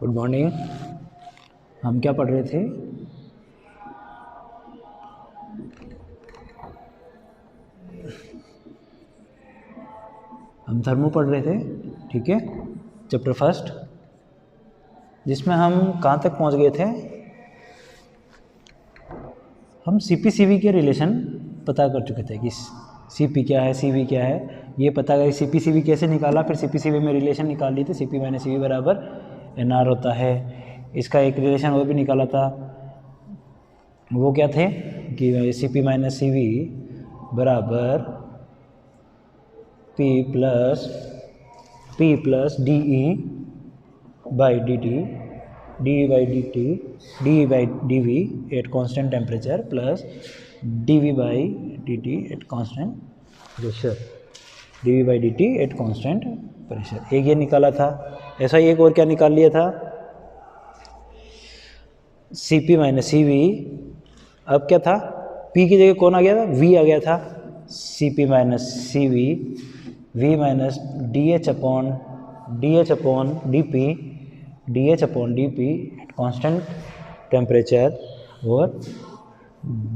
Good morning. हम क्या पढ़ रहे थे? हम थर्मो पढ़ रहे थे, ठीक है, चैप्टर फर्स्ट, जिसमें हम कहाँ तक पहुँच गए थे? हम CP/CV के रिलेशन पता कर चुके थे कि CP क्या है, CV क्या है, ये पता करें। CP/CV कैसे निकाला, फिर CP/CV में रिलेशन निकाल ली थी, CP - CV बराबर NR होता है। इसका एक रिलेशन और भी निकाला था, वो क्या थे कि CP - CV बराबर P plus DE by DT, DE by DT, DE by DV at constant temperature plus DV by DT at constant pressure, DV by DT at constant pressure. एक ये निकाला था। ऐसा ही एक और क्या निकाल लिया था, CP - CV। अब क्या था, P की जगह कौन आ गया था? V आ गया था। CP - CV V minus DH upon DP at constant temperature और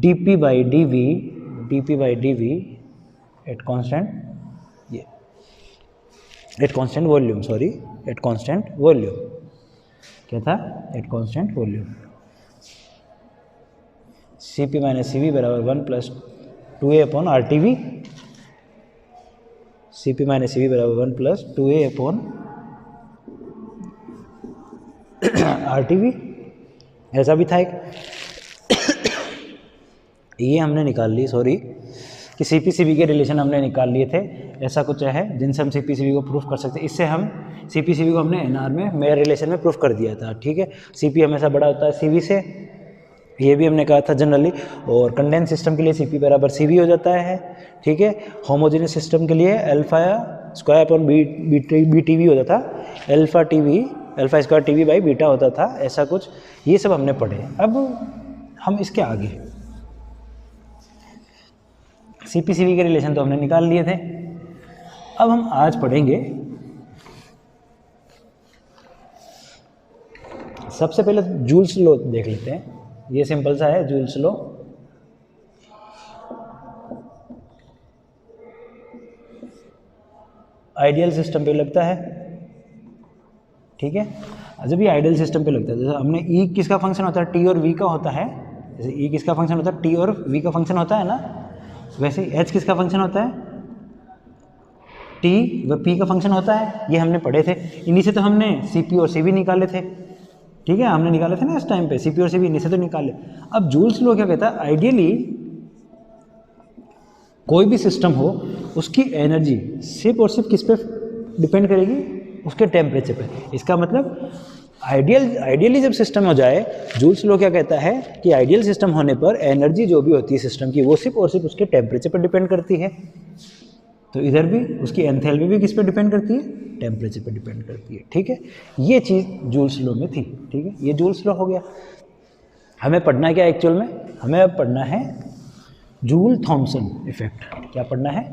DP by DV at constant at constant volume, at constant volume. क्या था? At constant volume. CP - CV बराबर 1 plus 2A upon RTV। CP - CV बराबर 1 plus 2A upon RTV। ऐसा भी था एक, ये हमने निकाल ली, कि CP/CV के रिलेशन हमने निकाल लिए थे। ऐसा कुछ है जिनसे हम CP/CV को प्रूफ कर सकते हैं। इससे हम CP/CV को हमने NR में मेयर रिलेशन में प्रूफ कर दिया था, ठीक है। CP हमेशा बड़ा होता है CV से, ये भी हमने कहा था जनरली। और कंडेंस सिस्टम के लिए CP बराबर CV हो जाता है, ठीक है। होमोजेनियस सिस्टम के लिए अल्फा स्क्वायर अपॉन BTV होता था, alpha square TV by beta होता था, ऐसा कुछ। ये सब हमने पढ़े। अब हम इसके आगे CP/CV के रिलेशन तो हमने निकाल लिए थे। अब हम आज पढ़ेंगे, सबसे पहले जूल्स लॉ देख लेते हैं। ये सिंपल सा है, जूल्स लॉ। आइडियल सिस्टम पे लगता है, ठीक है। जब ये आइडियल सिस्टम पे लगता है, जैसे हमने E किसका फंक्शन होता है? T और V का होता है। जैसे E किसका फंक्शन होता है? T और V का फंक्शन होता है ना। वैसे H किसका फंक्शन होता है? T व P का फंक्शन होता है। ये हमने पढ़े थे। इन्हीं से तो हमने CP और CV निकाले थे, ठीक है। हमने निकाले थे ना इस टाइम पे CP और CV, इन्हीं से तो निकाले। अब जूल्स लॉ क्या कहता है? आइडियली कोई भी सिस्टम हो, उसकी एनर्जी सिर्फ और सिर्फ किस पे डिपेंड करेगी? उसके टेम्परेचर पे। इसका मतलब आइडियली जब सिस्टम हो जाए, जूल्स लॉ क्या कहता है कि आइडियल सिस्टम होने पर एनर्जी जो भी होती है सिस्टम की, वो सिर्फ और सिर्फ उसके टेम्परेचर पर डिपेंड करती है। तो इधर भी उसकी एंथैल्पी भी किस पे डिपेंड करती है? टेम्परेचर पे डिपेंड करती है, ठीक है। ये चीज़ जूल्स लॉ में थी, ठीक है। ये जूल्स लॉ हो गया। हमें पढ़ना क्या एक्चुअल में? हमें अब पढ़ना है जूल थॉमसन इफेक्ट। क्या पढ़ना है?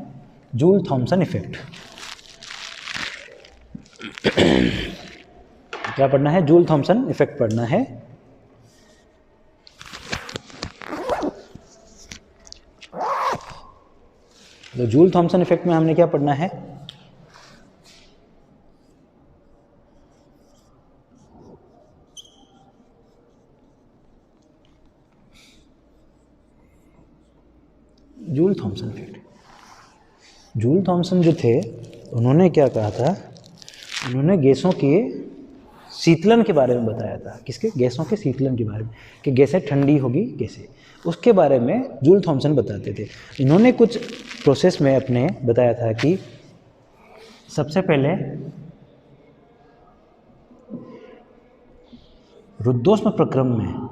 Joule Thomson effect. क्या पढ़ना है? जूल थॉमसन इफेक्ट पढ़ना है। तो जूल थॉमसन इफेक्ट में हमने क्या पढ़ना है? Joule Thomson effect. Joule Thomson जो थे, उन्होंने क्या कहा था? उन्होंने गैसों के शीतलन के बारे में बताया था। किसके? गैसों के शीतलन के बारे में, कि गैसें ठंडी होगी कैसे, उसके बारे में जूल थॉमसन बताते थे। इन्होंने कुछ प्रोसेस में अपने बताया था कि सबसे पहले रुद्धोष्म प्रक्रम में,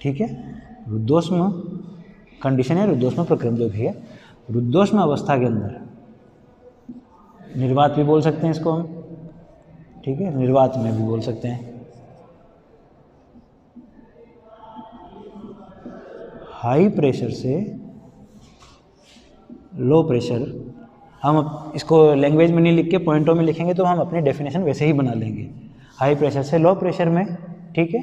ठीक है, रुद्धोष्म कंडीशन है, रुद्धोष्म प्रक्रम जो भी है, रुद्धोष्म अवस्था के अंदर, निर्वात भी बोल सकते हैं इसको हम, ठीक है, निर्वात में भी बोल सकते हैं। हाई प्रेशर से लो प्रेशर, हम इसको लैंग्वेज में नहीं लिख के पॉइंटों में लिखेंगे तो हम अपनी डेफिनेशन वैसे ही बना लेंगे। हाई प्रेशर से लो प्रेशर में, ठीक है।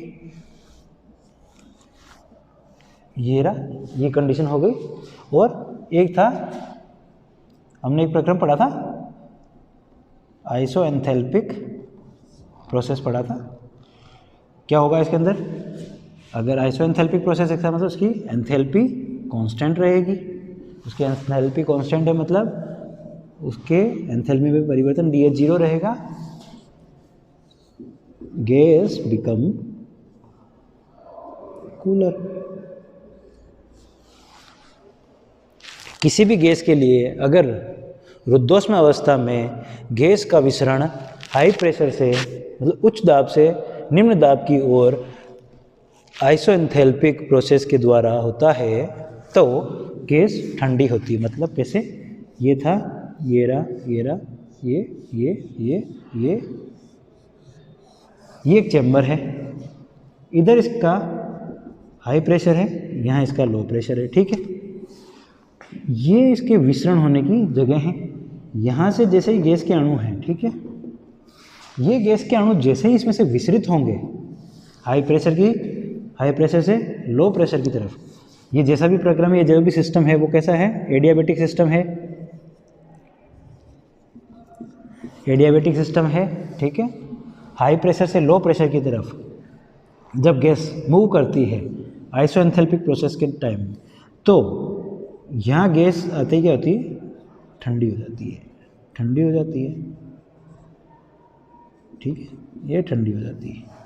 ये रहा, ये कंडीशन हो गई। और एक था, हमने एक प्रक्रम पढ़ा था, आइसोएंथैल्पिक प्रोसेस पढ़ा था। क्या होगा इसके अंदर, अगर आइसोएंथैल्पिक प्रोसेस है मतलब उसकी एंथैल्पी कांस्टेंट रहेगी। उसकी एंथैल्पी कांस्टेंट है मतलब उसके एंथैल्पी में परिवर्तन डी 0 रहेगा। Gas become cooler. किसी भी गैस के लिए अगर रुद्धोष्म अवस्था में गैस का विसरण हाई प्रेशर से मतलब उच्च दाब से निम्न दाब की ओर आइसोएंथैल्पिक प्रोसेस के द्वारा होता है तो गैस ठंडी होती है। मतलब कैसे, ये था, ये रहा, ये रहा, ये एक चैम्बर है, इधर इसका हाई प्रेशर है, यहाँ इसका लो प्रेशर है, ठीक है। ये इसके विसरण होने की जगह है। यहाँ से जैसे ही गैस के अणु हैं, ठीक है, ये गैस के अणु जैसे ही इसमें से विसरित होंगे हाई प्रेशर से लो प्रेशर की तरफ, ये जैसा भी प्रक्रम है, जो भी सिस्टम है वो कैसा है, एडियाबेटिक सिस्टम है, एडियाबेटिक सिस्टम है, ठीक है। हाई प्रेशर से लो प्रेशर की तरफ जब गैस मूव करती है आइसोएंथैल्पिक प्रोसेस के टाइम, तो यहाँ गैस आते ही क्या होती है, ठंडी हो जाती है, ठंडी हो जाती है, ठीक है, ये ठंडी हो जाती है।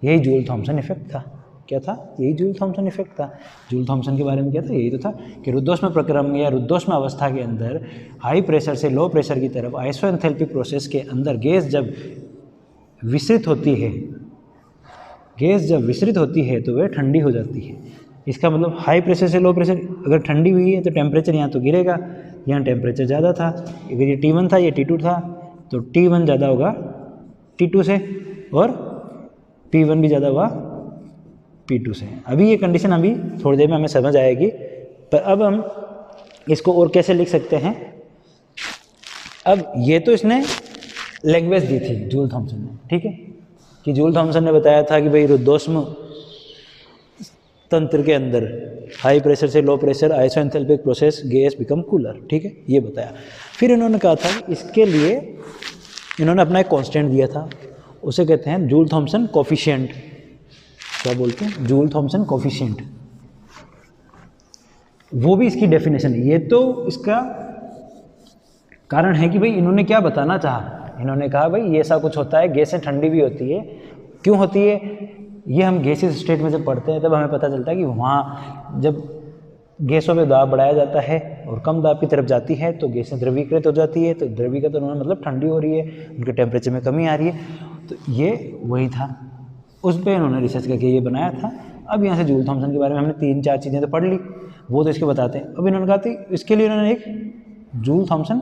यही जूल थॉमसन इफेक्ट था। क्या था, यही जूल थॉमसन इफेक्ट था। जूल थॉमसन के बारे में क्या था, यही तो था कि रुद्धोष्म प्रक्रम या रुद्धोष्म अवस्था के अंदर हाई प्रेशर से लो प्रेशर की तरफ आइसोएंथैल्पिक प्रोसेस के अंदर गैस जब विसरित होती है, गैस जब विसरित होती है तो वह ठंडी हो जाती है। इसका मतलब हाई प्रेशर से लो प्रेशर अगर ठंडी हुई है तो टेम्परेचर यहाँ तो गिरेगा, यहाँ टेम्परेचर ज़्यादा था, अगर ये T1 था ये T2 था तो T1 ज़्यादा होगा T2 से और P1 भी ज़्यादा हुआ P2 से। अभी ये कंडीशन अभी थोड़ी देर में हमें समझ आएगी, पर अब हम इसको और कैसे लिख सकते हैं। अब ये तो इसने लैंग्वेज दी थी जूल थॉमसन ने, ठीक है, कि जूल थॉमसन ने बताया था कि भाई रुद्धोष्म तंत्र के अंदर हाई प्रेशर से low pressure isoenthalpic process gas become cooler, ठीक है, ये बताया। फिर इन्होंने कहा था कि इसके लिए इन्होंने अपना एक कांस्टेंट दिया था, उसे कहते हैं जूल थॉमसन कोफिशिएंट। क्या बोलते हैं, जूल थॉमसन कोफिशिएंट। वो भी इसकी डेफिनेशन है। ये तो इसका कारण है कि भाई इन्होंने क्या बताना चाहा, इन्होंने कहा भाई ये ऐसा कुछ होता है, गैसें ठंडी भी होती है। क्यों होती है, ये हम गैसेस स्टेट में जब पढ़ते हैं तब हमें पता चलता है कि वहाँ जब गैसों पे दाब बढ़ाया जाता है और कम दाब की तरफ जाती है तो गैसें द्रवीकृत हो जाती है। तो द्रवीकृत होने मतलब ठंडी हो रही है, उनके टेम्परेचर में कमी आ रही है। तो ये वही था, उस पर इन्होंने रिसर्च करके ये बनाया था। अब यहाँ से जूल थॉमसन के बारे में हमने 3-4 चीज़ें तो पढ़ ली, वो तो इसके बताते हैं। अब इन्होंने कहा था इसके लिए इन्होंने एक Joule Thomson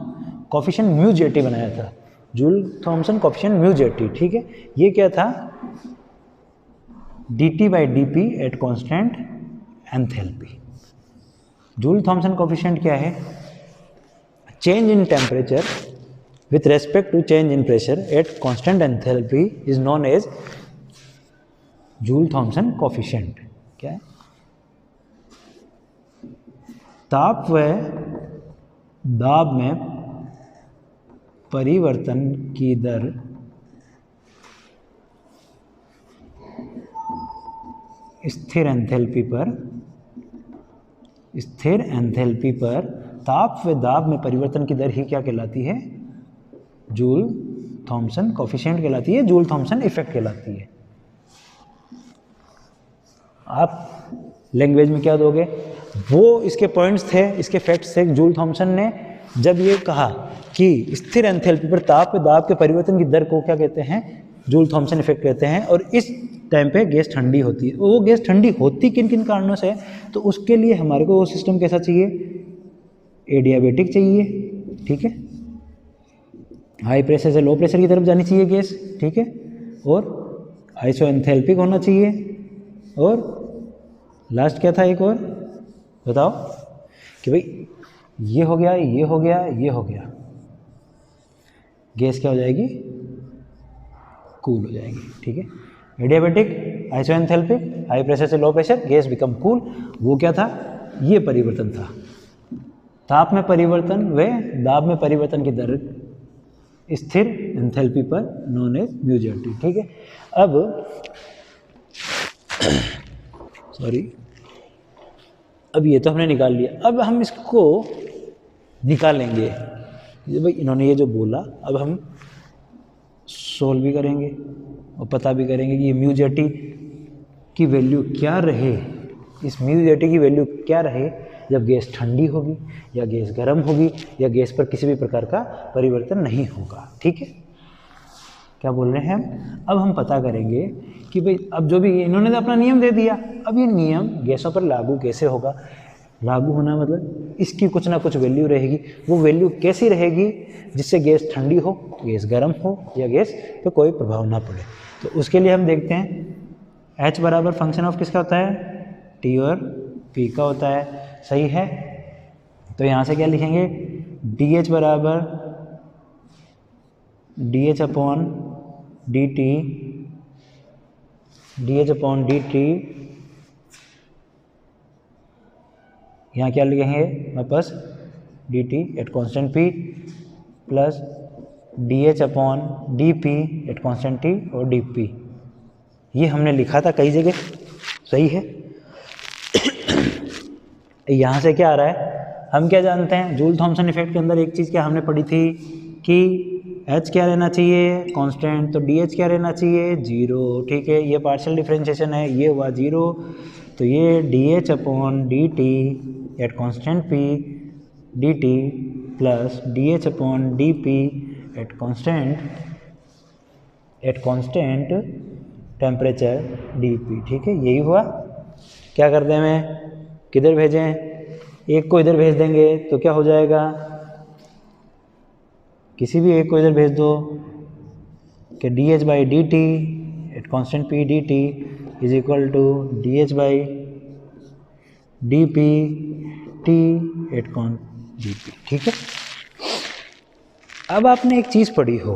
coefficient mu JT बनाया था, Joule Thomson coefficient mu JT, ठीक है। ये क्या था, dt/dp at constant enthalpy. Joule Thomson coefficient क्या है, change in temperature with respect to change in pressure at constant enthalpy is known as Joule Thomson coefficient. क्या है, ताप व दाब में परिवर्तन की दर स्थिर एंथैल्पी पर ताप व दाब में परिवर्तन की दर ही क्या कहलाती है, जूल थॉमसन कोफिशिएंट कहलाती है, जूल थॉमसन इफेक्ट कहलाती है। आप लैंग्वेज में क्या दोगे, वो इसके पॉइंट्स थे, इसके फैक्ट्स थे। जूल थॉमसन ने जब ये कहा कि स्थिर एंथैल्पी पर ताप व दाब के परिवर्तन की दर को क्या कहते हैं, जूल थॉमसन इफेक्ट कहते हैं। और इस टाइम पे गैस ठंडी होती है। वो गैस ठंडी होती किन किन कारणों से, तो उसके लिए हमारे को वो सिस्टम कैसा चाहिए, एडियाबेटिक चाहिए, ठीक है, हाई प्रेशर से लो प्रेशर की तरफ जानी चाहिए गैस, ठीक है, और आइसोएंथैल्पिक होना चाहिए। और लास्ट क्या था, एक और बताओ, कि भाई ये हो गया, ये हो गया, ये हो गया, गैस क्या हो जाएगी, कूल हो जाएंगी, ठीक है। एडियाबेटिक, आइसोएंथैल्पिक, हाई प्रेशर से low pressure, gas become cool. वो क्या था, ये परिवर्तन था, ताप में परिवर्तन व दाब में परिवर्तन की दर स्थिर एंथैल्पी पर नोन एज म्यूजेटी, ठीक है। अब अब ये तो हमने निकाल लिया, अब हम इसको निकालेंगे। भाई इन्होंने ये जो बोला, अब हम सोल्व भी करेंगे और पता भी करेंगे कि ये म्यूजेटी की वैल्यू क्या रहे, इस म्यूजेटी की वैल्यू क्या रहे जब गैस ठंडी होगी या गैस गर्म होगी या गैस पर किसी भी प्रकार का परिवर्तन नहीं होगा, ठीक है। क्या बोल रहे हैं हम, अब हम पता करेंगे कि भाई अब जो भी इन्होंने तो अपना नियम दे दिया, अब ये नियम गैसों पर लागू कैसे होगा। लागू होना मतलब इसकी कुछ ना कुछ वैल्यू रहेगी, वो वैल्यू कैसी रहेगी जिससे गैस ठंडी हो, गैस गर्म हो या गैस पे कोई प्रभाव ना पड़े। तो उसके लिए हम देखते हैं H बराबर फंक्शन ऑफ किसका होता है, T और P का होता है, सही है। तो यहाँ से क्या लिखेंगे, DH बराबर DH upon DT, DH upon DT, यहाँ क्या लिखेंगे वापस DT at constant P plus DH upon DP at constant T और DP। ये हमने लिखा था कई जगह, सही है। यहाँ से क्या आ रहा है, हम क्या जानते हैं, जूल थॉमसन इफेक्ट के अंदर एक चीज़ क्या हमने पढ़ी थी कि H क्या रहना चाहिए कांस्टेंट, तो DH क्या रहना चाहिए 0, ठीक है। ये पार्शियल डिफरेंशिएशन है, ये हुआ 0, तो ये DH upon DT at constant P DT plus DH upon DP at constant temperature DP, ठीक है। यही हुआ। क्या करते हैं, हमें किधर भेजें, एक को इधर भेज देंगे तो क्या हो जाएगा, किसी भी एक को इधर भेज दो कि DH by DT at constant P DT is equal to DH by DP T at con DP, ठीक है। अब आपने एक चीज़ पढ़ी हो,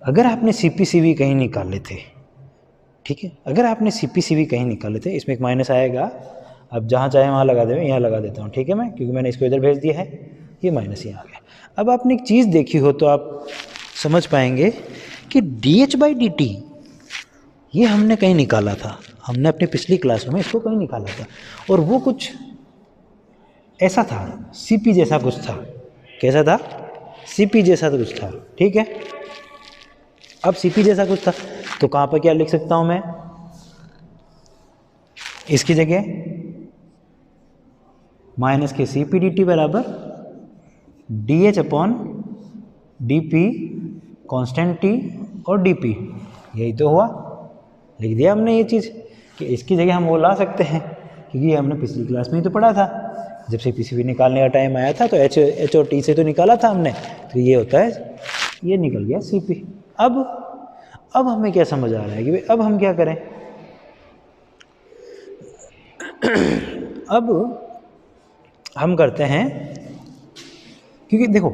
अगर आपने CPCV कहीं निकाले थे, ठीक है, अगर आपने CPCV कहीं निकाले थे, इसमें एक माइनस आएगा, अब जहाँ चाहे वहाँ लगा दें, यहाँ लगा देता हूँ, ठीक है मैं, क्योंकि मैंने इसको इधर भेज दिया है, ये माइनस यहाँ आ गया। अब आपने एक चीज़ देखी हो तो आप समझ पाएंगे कि DH बाई DT ये हमने कहीं निकाला था, हमने अपनी पिछली क्लास में इसको कहीं निकाला था, और वो कुछ ऐसा था, CP जैसा कुछ था। कैसा था, CP जैसा तो कुछ था, ठीक है। अब CP जैसा कुछ था तो कहाँ पर क्या लिख सकता हूँ मैं, इसकी जगह माइनस के CP DT बराबर DH upon DP constant T और DP, यही तो हुआ। लिख दिया हमने ये चीज़ कि इसकी जगह हम वो ला सकते हैं, क्योंकि ये हमने पिछली क्लास में ही तो पढ़ा था, जब CPCV निकालने का टाइम आया था तो H और T से तो निकाला था हमने, तो ये होता है, ये निकल गया CP। अब हमें क्या समझ आ रहा है कि भाई अब हम क्या करें, अब हम करते हैं, क्योंकि देखो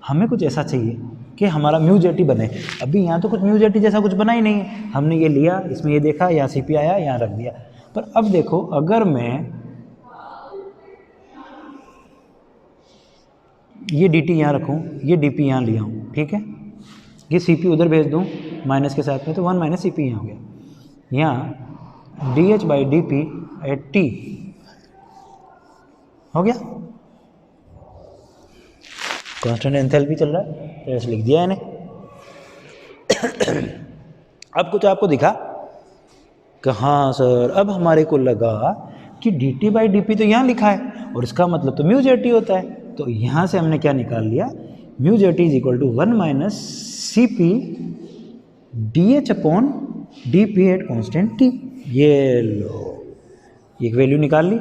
हमें कुछ ऐसा चाहिए कि हमारा म्यूजेटी बने। अभी यहाँ तो कुछ म्यूजेटी जैसा कुछ बना ही नहीं है, हमने ये लिया, इसमें ये देखा, यहाँ CP आया, यहाँ रख दिया। पर अब देखो, अगर मैं ये DT यहाँ रखूँ, ये DP यहाँ लिया हूँ, ठीक है, ये CP उधर भेज दूँ माइनस के साथ में, तो 1 माइनस CP यहाँ हो गया। यहाँ DH by DP at T हो गया, कांस्टेंट एंथैल्पी चल रहा है, तो ऐसे लिख दिया इन्हें। अब कुछ आपको दिखा कि हाँ सर, अब हमारे को लगा कि DT बाई DP तो यहाँ लिखा है और इसका मतलब तो म्यूजेटी होता है, तो यहाँ से हमने क्या निकाल लिया, mu JT is equal to 1 minus CP DH upon DP at constant T। ये लो, एक वैल्यू निकाल ली।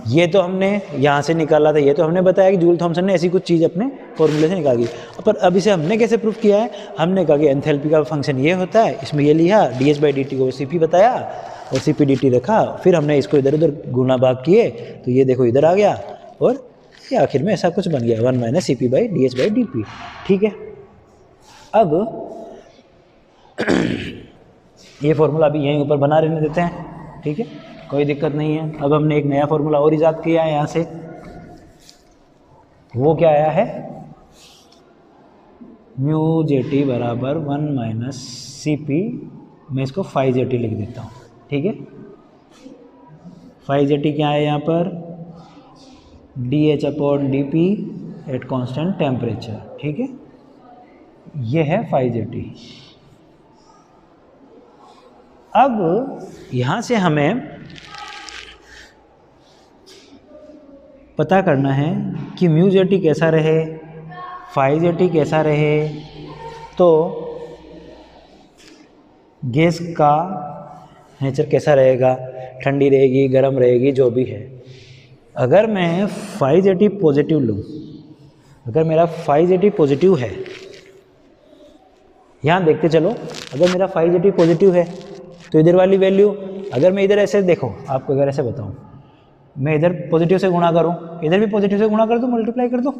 ये तो हमने यहाँ से निकाला था, ये तो हमने बताया कि जूल थॉमसन ने ऐसी कुछ चीज़ अपने फॉर्मूले से निकाल दी। पर अब इसे हमने कैसे प्रूफ किया है, हमने कहा कि एंथैल्पी का फंक्शन ये होता है, इसमें ये लिया, DH बाई DT को CP बताया और CP DT रखा, फिर हमने इसको इधर उधर गुना भाग किए, तो ये देखो इधर आ गया, और ये आखिर में ऐसा कुछ बन गया 1 minus CP by DH by DP, ठीक है। अब ये फॉर्मूला अभी यहीं ऊपर बना रहने देते हैं, ठीक है, कोई दिक्कत नहीं है। अब हमने एक नया फॉर्मूला और ईजाद किया है यहाँ से, वो क्या आया है, म्यू जे टी बराबर 1 माइनस सी पी, मैं इसको फाई जे टी लिख देता हूँ, ठीक है। फाई जे टी क्या है यहाँ पर, D H upon D P at constant temperature, ठीक है, ये है फाई जे टी। अब यहाँ से हमें पता करना है कि म्यू जे टी कैसा रहे, फाई जे टी कैसा रहे, तो गैस का नेचर कैसा रहेगा, ठंडी रहेगी, गर्म रहेगी, जो भी है। अगर मैं फाई जे टी पॉजिटिव लूँ, अगर मेरा फाई जे टी पॉजिटिव है, यहाँ देखते चलो, अगर मेरा फाई जे टी पॉजिटिव है तो इधर वाली वैल्यू, अगर मैं इधर ऐसे देखो, आपको अगर ऐसे बताऊँ, मैं इधर पॉजिटिव से गुणा करूँ, इधर भी पॉजिटिव से गुणा कर दूँ, मल्टीप्लाई कर दूँ,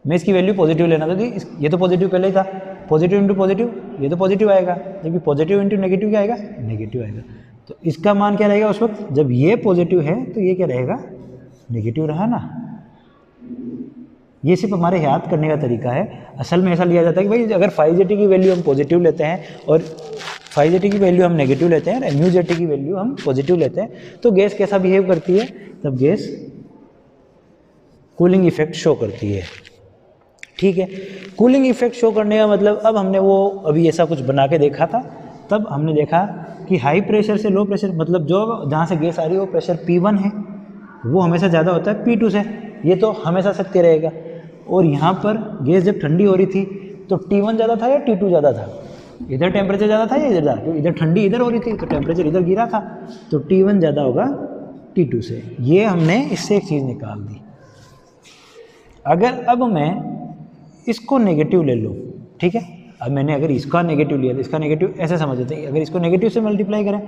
मैं इसकी वैल्यू पॉजिटिव लेना था, ये तो पॉजिटिव पहले ही था, पॉजिटिव इंटू पॉजिटिव, ये तो पॉजिटिव आएगा, जबकि पॉजिटिव इंटू नेगेटिव क्या आएगा, नेगेटिव आएगा। तो इसका मान क्या रहेगा उस वक्त, जब ये पॉजिटिव है तो ये क्या रहेगा, नेगेटिव रहा ना। ये सिर्फ हमारे याद करने का तरीका है। असल में ऐसा लिया जाता है कि भाई अगर फाई जे टी की वैल्यू हम पॉजिटिव लेते हैं और फाई जे टी की वैल्यू हम नेगेटिव लेते हैं और म्यू जे टी की वैल्यू हम पॉजिटिव लेते हैं, तो गैस कैसा बिहेव करती है, तब गैस कूलिंग इफेक्ट शो करती है, ठीक है। कूलिंग इफेक्ट शो करने का मतलब, अब हमने वो अभी ऐसा कुछ बना के देखा था, तब हमने देखा कि हाई प्रेशर से लो प्रेशर, मतलब जो जहाँ से गैस आ रही है वो प्रेशर P1 है, वो हमेशा ज़्यादा होता है P2 से, ये तो हमेशा सत्य रहेगा। और यहाँ पर गैस जब ठंडी हो रही थी तो T1 ज़्यादा था या T2 ज़्यादा था, इधर टेम्परेचर ज़्यादा था या इधर ज़्यादा, तो इधर ठंडी इधर हो रही थी तो टेम्परेचर इधर गिरा था, तो T1 ज़्यादा होगा T2 से। ये हमने इससे एक चीज़ निकाल दी। अगर अब मैं इसको नेगेटिव ले लूँ, ठीक है, अब मैंने अगर इसका नेगेटिव लिया तो इसका नेगेटिव ऐसे समझ लेते हैं, अगर इसको नेगेटिव से मल्टीप्लाई करें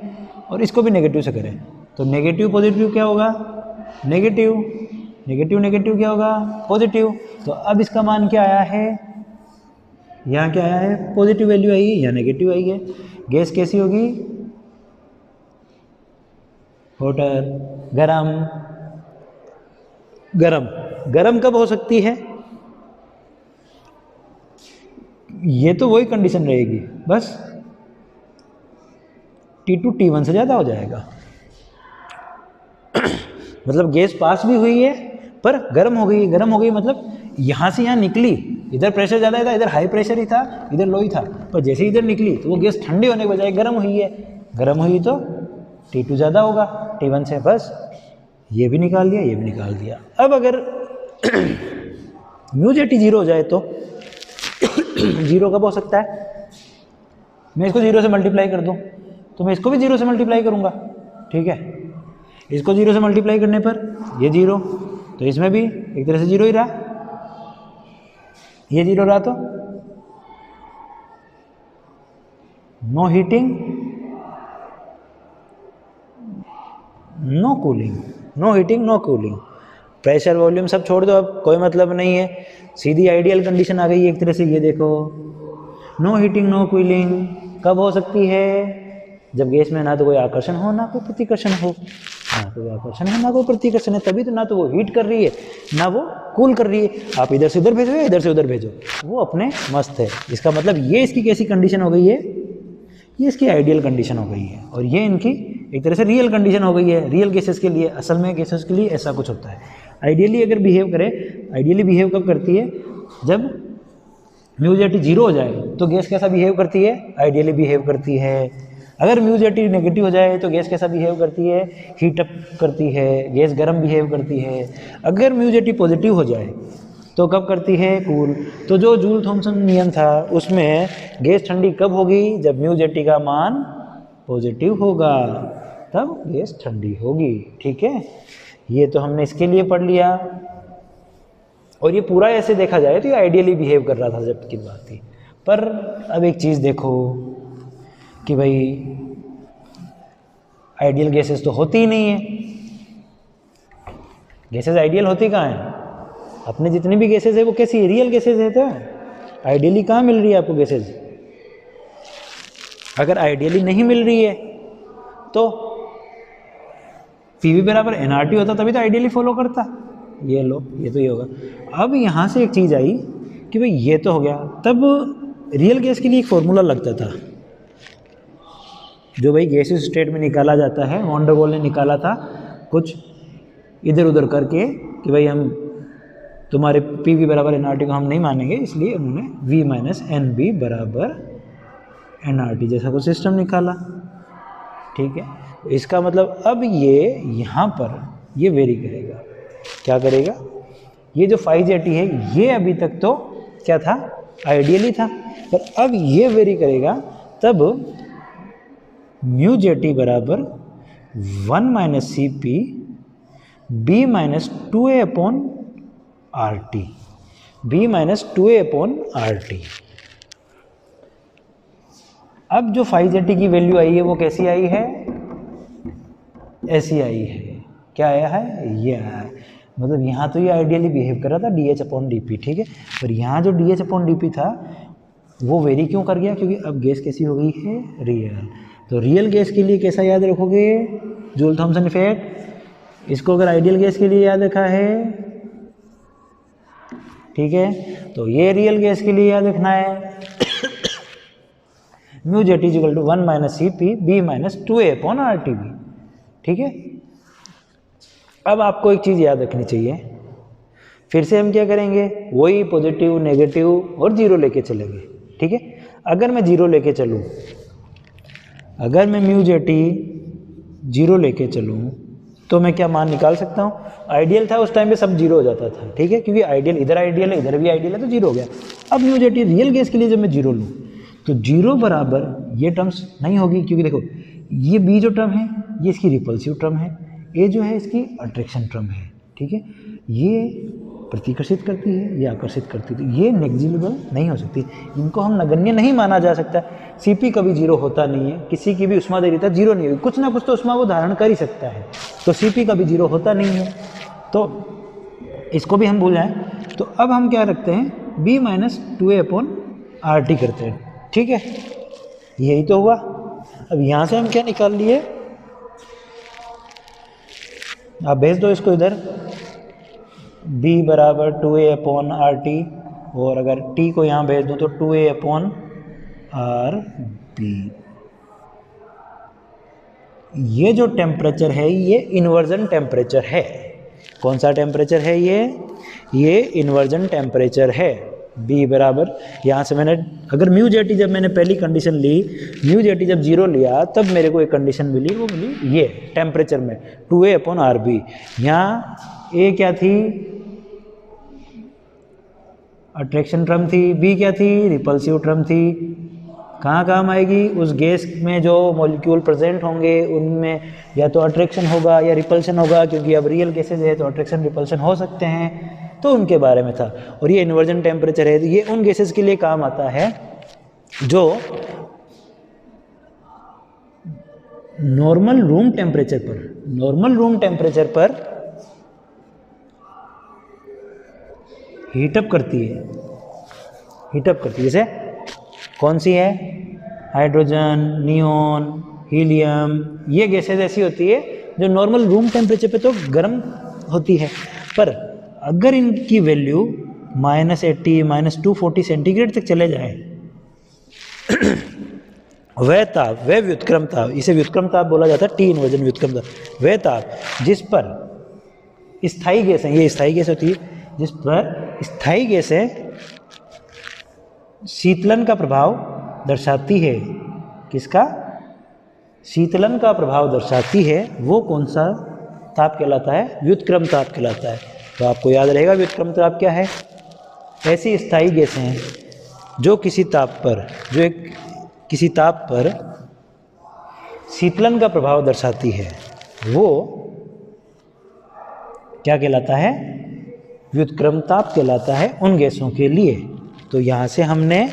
और इसको भी नेगेटिव से करें तो नेगेटिव पॉजिटिव क्या होगा, नेगेटिव, नेगेटिव नेगेटिव क्या होगा, पॉजिटिव। तो अब इसका मान क्या आया है, यहाँ क्या आया है, पॉजिटिव वैल्यू आई है, यहाँ नेगेटिव आई है। गैस कैसी होगी, हॉटर, गरम। गरम गरम कब हो सकती है, ये तो वही कंडीशन रहेगी, बस T2 T1 से ज़्यादा हो जाएगा। मतलब गैस पास भी हुई है पर गर्म हो गई, गर्म हो गई मतलब यहाँ से यहाँ निकली, इधर प्रेशर ज़्यादा था, इधर हाई प्रेशर ही था, इधर लो ही था, पर जैसे इधर निकली तो वो गैस ठंडी होने के बजाय गर्म हुई है, गर्म हुई तो T2 ज़्यादा होगा T1 से, बस ये भी निकाल दिया, ये भी निकाल दिया। अब अगर म्यू जे टी 0 हो जाए तो 0 कब हो सकता है, मैं इसको 0 से मल्टीप्लाई कर दूं तो मैं इसको भी 0 से मल्टीप्लाई करूंगा, ठीक है। इसको 0 से मल्टीप्लाई करने पर ये 0, तो इसमें भी एक तरह से 0 ही रहा, ये 0 रहा, तो no heating no cooling, no heating no cooling. Pressure volume सब छोड़ दो, अब कोई मतलब नहीं है, सीधी आइडियल कंडीशन आ गई है एक तरह से। ये देखो, नो हीटिंग नो कूलिंग कब हो सकती है, जब गैस में ना तो कोई आकर्षण हो ना कोई प्रतिकर्षण हो, ना कोई आकर्षण है ना कोई प्रतिकर्षण है, तभी तो ना तो वो हीट कर रही है ना वो कूल कर रही है। आप इधर से उधर भेजो या इधर से उधर भेजो, वो अपने मस्त है। इसका मतलब ये इसकी कैसी कंडीशन हो गई है, ये इसकी आइडियल कंडीशन हो गई है, और ये इनकी एक तरह से रियल कंडीशन हो गई है, रियल गैसेस के लिए। असल में गैसेस के लिए ऐसा कुछ होता है, आइडियली अगर बिहेव करे, आइडियली बिहेव कब करती है, जब म्यू जे टी 0 हो जाए तो गैस कैसा बिहेव करती है, आइडियली बिहेव करती है। अगर म्यू जे टी नेगेटिव हो जाए तो गैस कैसा बिहेव करती है, हीट अप करती है, गैस गर्म बिहेव करती है। अगर म्यू जे टी पॉजिटिव हो जाए तो कब करती है, कूल। तो जो जूल थॉमसन नियम था उसमें गैस ठंडी कब होगी, जब म्यू जे टी का मान पॉजिटिव होगा तब गैस ठंडी होगी, ठीक है। ये तो हमने इसके लिए पढ़ लिया, और ये पूरा ऐसे देखा जाए तो ये आइडियली बिहेव कर रहा था जब की बात थी। पर अब एक चीज़ देखो कि भाई आइडियल गैसेस तो होती ही नहीं है, गैसेस आइडियल होती कहाँ हैं, अपने जितनी भी गैसेस है वो कैसी है, रियल गैसेस है। तो आइडियली कहाँ मिल रही है आपको गैसेज? अगर आइडियली नहीं मिल रही है तो पीवी बराबर एनआरटी होता तभी तो आइडियली फॉलो करता। ये लो, ये तो ये होगा। अब यहाँ से एक चीज़ आई कि भाई ये तो हो गया, तब रियल गैस के लिए एक फॉर्मूला लगता था जो भाई गैसेस स्टेट में निकाला जाता है। वॉन डर वाल ने निकाला था कुछ इधर उधर करके कि भाई हम तुम्हारे पी वी बराबर एन आर टी को हम नहीं मानेंगे, इसलिए उन्होंने वी माइनस एन बी बराबर एन आर टी जैसा कुछ सिस्टम निकाला। ठीक है, इसका मतलब अब ये यहाँ पर ये वेरी करेगा। क्या करेगा? ये जो फाई जेटी है ये अभी तक तो क्या था? आइडियली था, पर अब ये वेरी करेगा, तब म्यू जेटी बराबर 1 minus c p b minus 2a upon R T, b minus 2a upon R T. अब जो फाई जेटी की वैल्यू आई है वो कैसी आई है? ऐसी आई है। क्या आया है? ये आया है। मतलब यहाँ तो ये आइडियली बिहेव कर रहा था D H upon D P, ठीक है, पर यहाँ जो D H upon D P था वो वेरी क्यों कर गया? क्योंकि अब गैस कैसी हो गई है? रियल। तो रियल गैस के लिए कैसा याद रखोगे? Joule Thomson effect. इसको अगर आइडियल गैस के लिए याद रखा है, ठीक है, तो ये रियल गैस के लिए याद रखना है mu JT is equal to 1 minus c p b minus 2a upon R T b. ठीक है, अब आपको एक चीज़ याद रखनी चाहिए, फिर से हम क्या करेंगे? वही पॉजिटिव नेगेटिव और जीरो लेके चलेंगे। ठीक है, अगर मैं जीरो लेके चलूँ, अगर मैं म्यू जेटी जीरो लेके चलूँ तो मैं क्या मान निकाल सकता हूँ? आइडियल था उस टाइम पे सब जीरो हो जाता था, ठीक है, क्योंकि आइडियल इधर आइडियल है इधर भी आइडियल है तो जीरो हो गया। अब म्यू जेटी रियल गैस के लिए जब मैं जीरो लूँ तो जीरो बराबर ये टर्म्स नहीं होगी, क्योंकि देखो ये बी जो टर्म है ये इसकी रिपल्सिव टर्म है, ए जो है इसकी अट्रैक्शन टर्म है। ठीक है, ये प्रतिकर्षित करती है, ये आकर्षित करती है, ये नेग्लिजिबल नहीं हो सकती, इनको हम नगण्य नहीं माना जा सकता। सीपी कभी जीरो होता नहीं है, किसी की भी उष्मादेयता जीरो नहीं होगी, कुछ ना कुछ तो उष्मा वो धारण कर ही सकता है, तो सीपी कभी जीरो होता नहीं है, तो इसको भी हम भूल जाएं। तो अब हम क्या रखते हैं? B minus 2a upon R T करते हैं। ठीक है, यही तो हुआ। अब यहाँ से हम क्या निकाल लिए? आप भेज दो इसको इधर, b बराबर 2a अपॉन आर टी, और अगर t को यहाँ भेज दूँ तो 2a अपॉन आर बी। ये जो टेम्परेचर है ये इन्वर्जन टेम्परेचर है। कौन सा टेम्परेचर है ये इन्वर्जन टेम्परेचर है। b बराबर, यहाँ से मैंने अगर म्यू जेटी जब मैंने पहली कंडीशन ली, म्यू जेटी जब जीरो लिया तब मेरे को एक कंडीशन मिली, वो मिली ये टेम्परेचर में 2a अपॉन आर बी। यहाँ a क्या थी? अट्रैक्शन टर्म थी, b क्या थी? रिपल्सिव टर्म थी। कहाँ काम आएगी? उस गैस में जो मॉलिक्यूल प्रेजेंट होंगे उनमें या तो अट्रैक्शन होगा या रिपल्शन होगा, क्योंकि अब रियल गैसेज है तो अट्रैक्शन रिपल्शन हो सकते हैं, तो उनके बारे में था। और ये इन्वर्जन टेम्परेचर है, ये उन गैसेज के लिए काम आता है जो नॉर्मल रूम टेम्परेचर पर हीटअप करती है, जैसे कौन सी है? हाइड्रोजन, नियोन, हीलियम, ये गैसेज ऐसी होती है जो नॉर्मल रूम टेम्परेचर पे तो गर्म होती है, पर अगर इनकी वैल्यू -80 -240 सेंटीग्रेड तक चले जाए वह ताप, वह व्युत्क्रम ताप, इसे व्युत्क्रम ताप बोला जाता है, टी इन्वर्जन व्युत्क्रम ताप, वह ताप जिस पर स्थायी गैस है, ये स्थायी गैस होती है, जिस पर स्थायी गैसें शीतलन का प्रभाव दर्शाती है। किसका? शीतलन का प्रभाव दर्शाती है, वो कौन सा ताप कहलाता है? व्युत्क्रम ताप कहलाता है। तो आपको याद रहेगा व्युत्क्रम ताप क्या है? ऐसी स्थायी गैसें हैं जो किसी ताप पर शीतलन का प्रभाव दर्शाती है, वो क्या कहलाता है? व्युत्क्रम ताप कहलाता है उन गैसों के लिए। तो यहाँ से हमने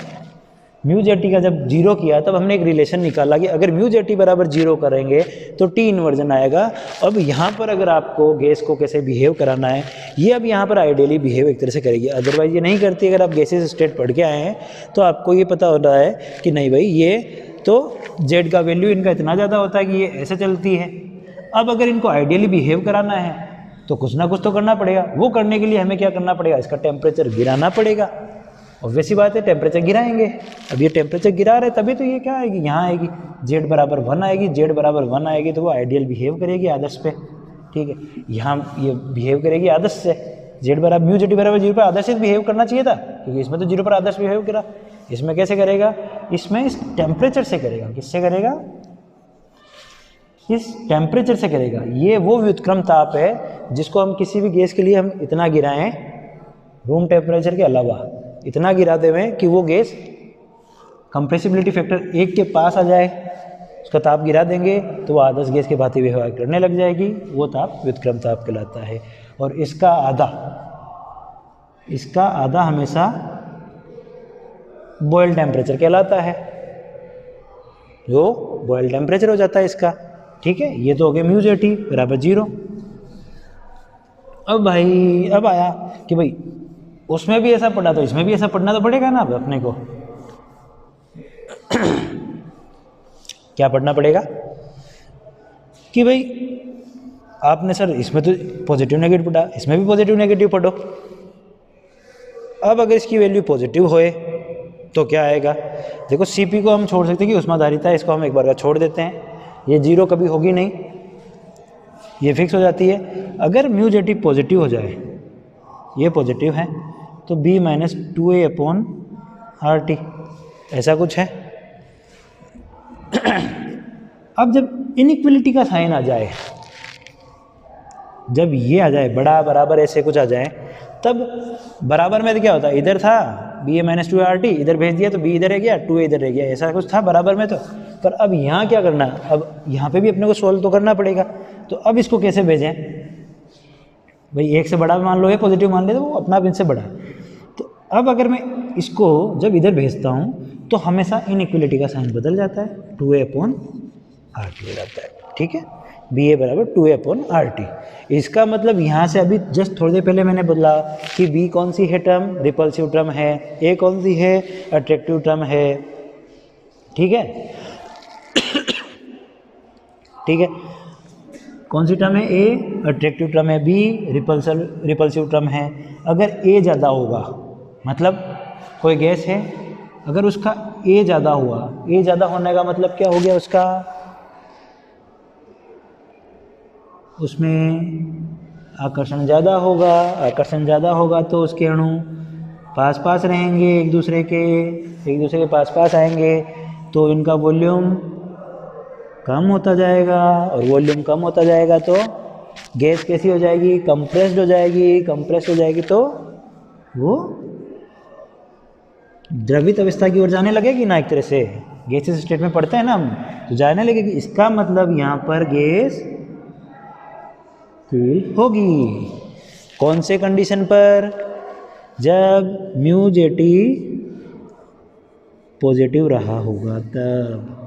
म्यू जेटी का जब जीरो किया तब हमने एक रिलेशन निकाला कि अगर म्यू जेटी बराबर जीरो करेंगे तो टी इन्वर्जन आएगा। अब यहाँ पर अगर आपको गैस को कैसे बिहेव कराना है, ये अब यहाँ पर आइडियली बिहेव एक तरह से करेगी, अदरवाइज ये नहीं करती। अगर आप गैसेस स्टेट पढ़ के आए हैं तो आपको ये पता हो रहा है कि नहीं भाई ये तो जेड का वैल्यू इनका इतना ज़्यादा होता है कि ये ऐसे चलती है। अब अगर इनको आइडियली बिहेव कराना है तो कुछ ना कुछ तो करना पड़ेगा। वो करने के लिए हमें क्या करना पड़ेगा, इसका टेम्परेचर गिराना पड़ेगा। ऑब्वियस सी बात है, टेम्परेचर गिराएंगे। अब ये टेम्परेचर गिरा रहे तभी तो ये क्या आएगी, यहाँ आएगी, जेड बराबर 1 आएगी। जेड बराबर 1 आएगी तो वो आइडियल बिहेव करेगी आदर्श पे, ठीक है। यहाँ ये बिहेव करेगी आदर्श से, जेड बराबर म्यू जेटी बराबर 0 पर आदर्श से बिहेव करना चाहिए था, क्योंकि इसमें तो 0 पर आदर्श बिहेव करा। इसमें कैसे करेगा, इसमें इस टेम्परेचर से करेगा। किससे करेगा, इस टेम्परेचर से करेगा। ये वो व्युत्क्रम ताप है जिसको हम किसी भी गैस के लिए हम इतना गिराएं रूम टेम्परेचर के अलावा, इतना गिरा देवें कि वो गैस कंप्रेसिबिलिटी फैक्टर 1 के पास आ जाए, उसका ताप गिरा देंगे तो वो आदर्श गैस के भांति व्यवहार करने लग जाएगी। वो ताप व्युत्क्रम ताप कहलाता है। और इसका आधा हमेशा बॉयल टेम्परेचर कहलाता है, जो बॉयल टेम्परेचर हो जाता है इसका, ठीक है। ये तो हो गया म्यू जेटी बराबर 0। अब भाई अब आया कि भाई उसमें भी ऐसा पढ़ा तो इसमें भी ऐसा पढ़ना तो पड़ेगा ना। अब अपने को क्या पढ़ना पड़ेगा कि भाई आपने सर इसमें तो पॉजिटिव नेगेटिव पढ़ा, इसमें भी पॉजिटिव नेगेटिव पढ़ो। अब अगर इसकी वैल्यू पॉजिटिव होए तो क्या आएगा, देखो सीपी को हम छोड़ सकते हैं कि उष्माधारिता है, इसको हम एक बार का छोड़ देते हैं, ये 0 कभी होगी नहीं, ये फिक्स हो जाती है। अगर म्यू जेटी पॉजिटिव हो जाए, ये पॉजिटिव है, तो b माइनस 2a/RT ऐसा कुछ है। अब जब इनइक्वलिटी का साइन आ जाए, जब ये आ जाए बड़ा बराबर ऐसे कुछ आ जाए, तब बराबर में तो क्या होता है, इधर था ba माइनस 2a/RT, इधर भेज दिया तो b इधर रह गया 2a इधर रह गया, ऐसा कुछ था बराबर में तो। पर अब यहाँ क्या करना, अब यहाँ पे भी अपने को सोल्व तो करना पड़ेगा। तो अब इसको कैसे भेजें भाई, 1 से बड़ा मान लो, ये पॉजिटिव मान ले तो वो अपना इनसे बड़ा। तो अब अगर मैं इसको जब इधर भेजता हूँ तो हमेशा इनइक्वलिटी का साइन बदल जाता है, 2a/RT हो जाता है, ठीक है। ba बराबर 2a/RT। इसका मतलब यहाँ से अभी जस्ट थोड़ी देर पहले मैंने बोला कि b कौन सी है टर्म, रिपल्सिव टर्म है, a कौन सी है, अट्रैक्टिव टर्म है, ठीक है। ठीक है, कौन सी टर्म है, a अट्रैक्टिव टर्म है, b रिपल्सिव टर्म है। अगर a ज़्यादा होगा, मतलब कोई गैस है, अगर उसका a ज़्यादा हुआ, a ज़्यादा होने का मतलब क्या हो गया, उसमें आकर्षण ज़्यादा होगा। आकर्षण ज़्यादा होगा तो उसके अणु पास पास रहेंगे, एक दूसरे के पास पास आएंगे, तो इनका वॉल्यूम कम होता जाएगा, और वॉल्यूम कम होता जाएगा तो गैस कैसी हो जाएगी, कंप्रेस्ड हो जाएगी। कंप्रेस्ड हो जाएगी तो वो द्रवित अवस्था की ओर जाने लगेगी ना, एक तरह से गैसेस स्टेट में पढ़ते हैं ना हम, तो जाने लगेगी। इसका मतलब यहाँ पर गैस कूल होगी। कौन से कंडीशन पर, जब म्यू जेटी पॉजिटिव रहा होगा तब।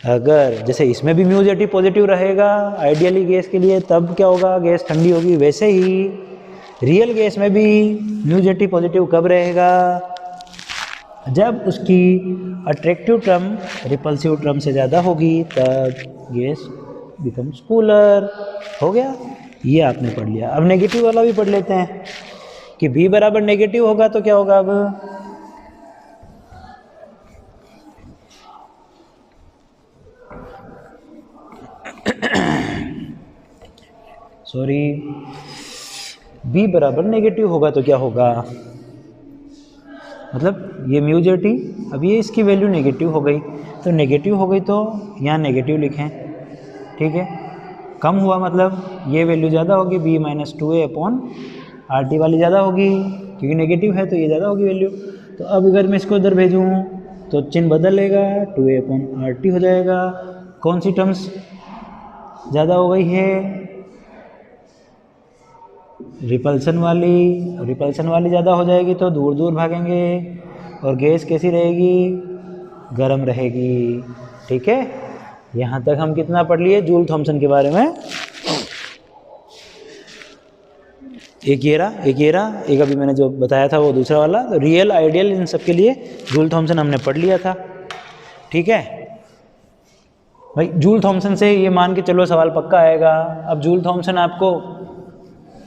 अगर जैसे इसमें भी म्यू जेटी पॉजिटिव रहेगा आइडियली गैस के लिए, तब क्या होगा, गैस ठंडी होगी। वैसे ही रियल गैस में भी म्यू जेटी पॉजिटिव कब रहेगा, जब उसकी अट्रैक्टिव टर्म रिपल्सिव टर्म से ज़्यादा होगी, तब गैस बिकम्स कूलर। हो गया, ये आपने पढ़ लिया। अब नेगेटिव वाला भी पढ़ लेते हैं कि b बराबर नेगेटिव होगा तो क्या होगा। अब सॉरी, b बराबर नेगेटिव होगा तो क्या होगा, मतलब ये म्यू जेटी, अब ये इसकी वैल्यू नेगेटिव हो गई, तो नेगेटिव हो गई तो यहाँ नेगेटिव लिखें, ठीक है। कम हुआ मतलब ये वैल्यू ज़्यादा होगी, b माइनस 2a/RT वाली ज़्यादा होगी, क्योंकि नेगेटिव है तो ये ज़्यादा होगी वैल्यू। तो अब अगर मैं इसको इधर भेजूँ तो चिन्ह बदलेगा, 2a/RT हो जाएगा। कौन सी टर्म्स ज़्यादा हो गई है, रिपल्सन वाली ज़्यादा हो जाएगी, तो दूर दूर भागेंगे। और गैस कैसी रहेगी, गर्म रहेगी। ठीक है, यहाँ तक हम कितना पढ़ लिए जूल थॉमसन के बारे में? एक अभी मैंने जो बताया था वो दूसरा वाला। तो रियल आइडियल इन सब के लिए जूल थॉमसन हमने पढ़ लिया था। ठीक है भाई, जूल थॉमसन से ये मान के चलो सवाल पक्का आएगा। अब जूल थॉमसन आपको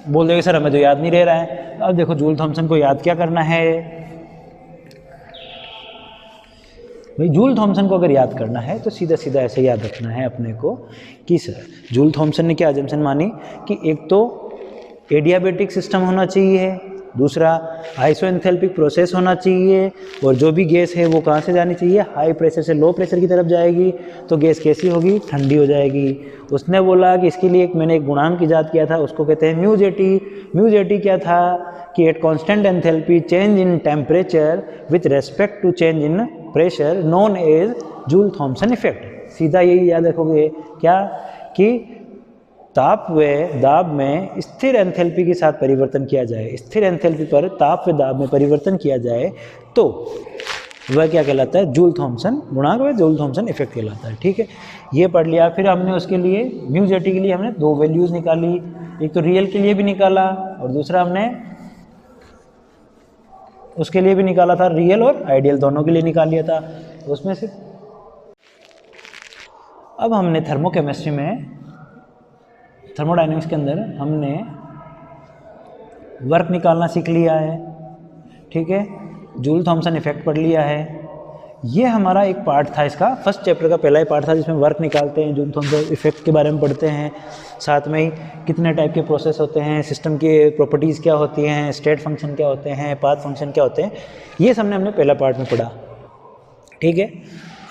बोल देगा सर हमें तो याद नहीं रह रहा है। अब देखो जूल थॉमसन को याद क्या करना है भाई? जूल थॉमसन को अगर याद करना है तो सीधा सीधा ऐसे याद रखना है अपने को कि सर जूल थॉमसन ने क्या अजम्पशन मानी कि एक तो एडियाबेटिक सिस्टम होना चाहिए, दूसरा आइसोएंथैल्पिक प्रोसेस होना चाहिए, और जो भी गैस है वो कहाँ से जानी चाहिए? हाई प्रेशर से लो प्रेशर की तरफ जाएगी। तो गैस कैसी होगी? ठंडी हो जाएगी। उसने बोला कि इसके लिए मैंने एक गुणांक ईजाद किया था, उसको कहते हैं म्यू जेटी। म्यू जेटी क्या था कि at constant enthalpy change in temperature with respect to change in pressure known as Joule Thomson effect. सीधा यही याद रखोगे क्या कि ताप व दाब में स्थिर एंथैल्पी के साथ परिवर्तन किया जाए, स्थिर एंथैल्पी पर ताप व दाब में परिवर्तन किया जाए तो वह क्या कहलाता है? जूल थॉमसन गुणांक व जूल थॉमसन इफेक्ट कहलाता है। ठीक है, ये पढ़ लिया। फिर हमने उसके लिए म्यू जेटी के लिए हमने दो वैल्यूज़ निकाली, एक तो रियल के लिए भी निकाला और दूसरा हमने उसके लिए भी निकाला था, रियल और आइडियल दोनों के लिए निकाल लिया था। तो उसमें से अब हमने थर्मोकेमिस्ट्री में, थर्मोडायनेमिक्स के अंदर हमने वर्क निकालना सीख लिया है। ठीक है, जूल थॉमसन इफेक्ट पढ़ लिया है। ये हमारा एक पार्ट था, इसका फर्स्ट चैप्टर का पहला ही पार्ट था जिसमें वर्क निकालते हैं, जूल थॉमसन इफेक्ट के बारे में पढ़ते हैं। साथ में ही कितने टाइप के प्रोसेस होते हैं, सिस्टम की प्रॉपर्टीज़ क्या होती हैं, स्टेट फंक्शन क्या होते हैं, पाथ फंक्शन क्या होते हैं, ये सबने हमने पहला पार्ट में पढ़ा। ठीक है,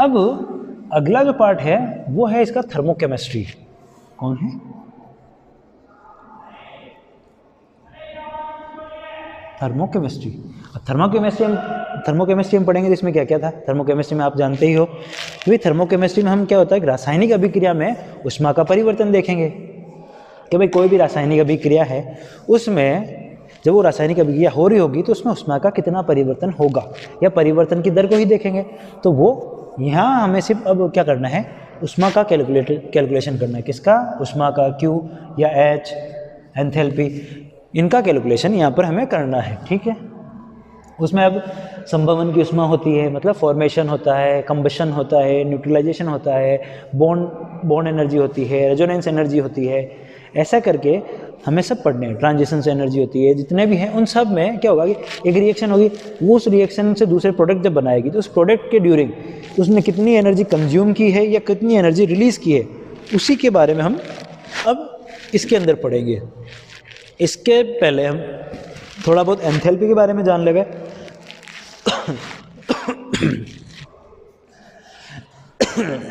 अब अगला जो पार्ट है वो है इसका थर्मोकेमिस्ट्री। कौन है? थर्मोकेमिस्ट्री। थर्मोकेमिस्ट्री हम पढ़ेंगे जिसमें क्या क्या था। थर्मोकेमिस्ट्री में आप जानते ही हो कि थर्मोकेमिस्ट्री में हम क्या होता है, रासायनिक अभिक्रिया में ऊष्मा का परिवर्तन देखेंगे कि भाई कोई भी रासायनिक अभिक्रिया है उसमें जब वो रासायनिक अभिक्रिया हो रही होगी तो उसमें ऊष्मा का कितना परिवर्तन होगा, या परिवर्तन की दर को ही देखेंगे। तो वो यहाँ हमें सिर्फ अब क्या करना है, ऊष्मा का कैलकुलेशन करना है। किसका? ऊष्मा का, Q या H, एंथैल्पी, इनका कैलकुलेशन यहाँ पर हमें करना है। ठीक है, उसमें अब संभवन की ऊष्मा होती है, मतलब फॉर्मेशन होता है, कंबशन होता है, न्यूट्रलाइजेशन होता है, बॉन्ड एनर्जी होती है, रेजोनेंस एनर्जी होती है, ऐसा करके हमें सब पढ़ने हैं। ट्रांजिशन से एनर्जी होती है, जितने भी हैं उन सब में क्या होगा कि एक रिएक्शन होगी, वो उस रिएक्शन से दूसरे प्रोडक्ट जब बनाएगी तो उस प्रोडक्ट के ड्यूरिंग उसने कितनी एनर्जी कंज्यूम की है या कितनी एनर्जी रिलीज़ की है, उसी के बारे में हम अब इसके अंदर पढ़ेंगे। इसके पहले हम थोड़ा बहुत एंथैल्पी के बारे में जान लेंगे।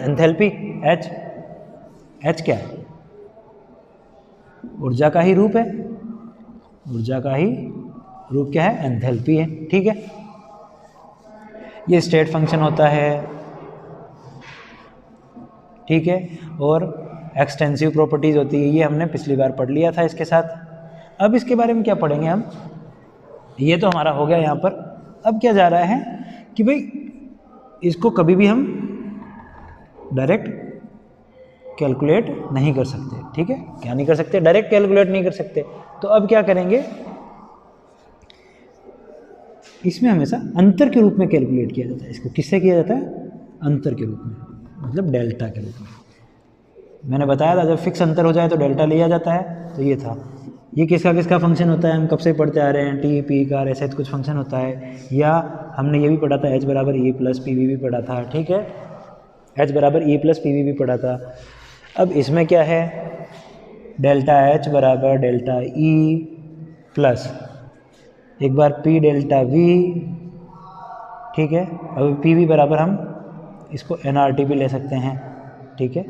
एंथैल्पी H क्या है? ऊर्जा का ही रूप है। ऊर्जा का ही रूप क्या है? एंथैल्पी है। ठीक है, ये स्टेट फंक्शन होता है। ठीक है, और एक्सटेंसिव प्रॉपर्टीज होती है, ये हमने पिछली बार पढ़ लिया था इसके साथ। अब इसके बारे में क्या पढ़ेंगे हम? ये तो हमारा हो गया यहाँ पर। अब क्या जा रहा है कि भाई इसको कभी भी हम डायरेक्ट कैलकुलेट नहीं कर सकते। ठीक है, क्या नहीं कर सकते? डायरेक्ट कैलकुलेट नहीं कर सकते। तो अब क्या करेंगे, इसमें हमेशा अंतर के रूप में कैलकुलेट किया जाता है। इसको किससे किया जाता है? अंतर के रूप में, मतलब डेल्टा के रूप में। मैंने बताया था जब फिक्स अंतर हो जाए तो डेल्टा लिया जाता है। तो ये था, ये किसका किसका फंक्शन होता है, हम कब से पढ़ते आ रहे हैं, टी पी का ऐसा कुछ फंक्शन होता है। या हमने ये भी पढ़ा था H बराबर E प्लस पी वी भी पढ़ा था। ठीक है, H बराबर E प्लस पी वी भी पढ़ा था। अब इसमें क्या है, डेल्टा H बराबर डेल्टा E प्लस एक बार P डेल्टा V। ठीक है, अब पी वी बराबर हम इसको NRT भी ले सकते हैं। ठीक है,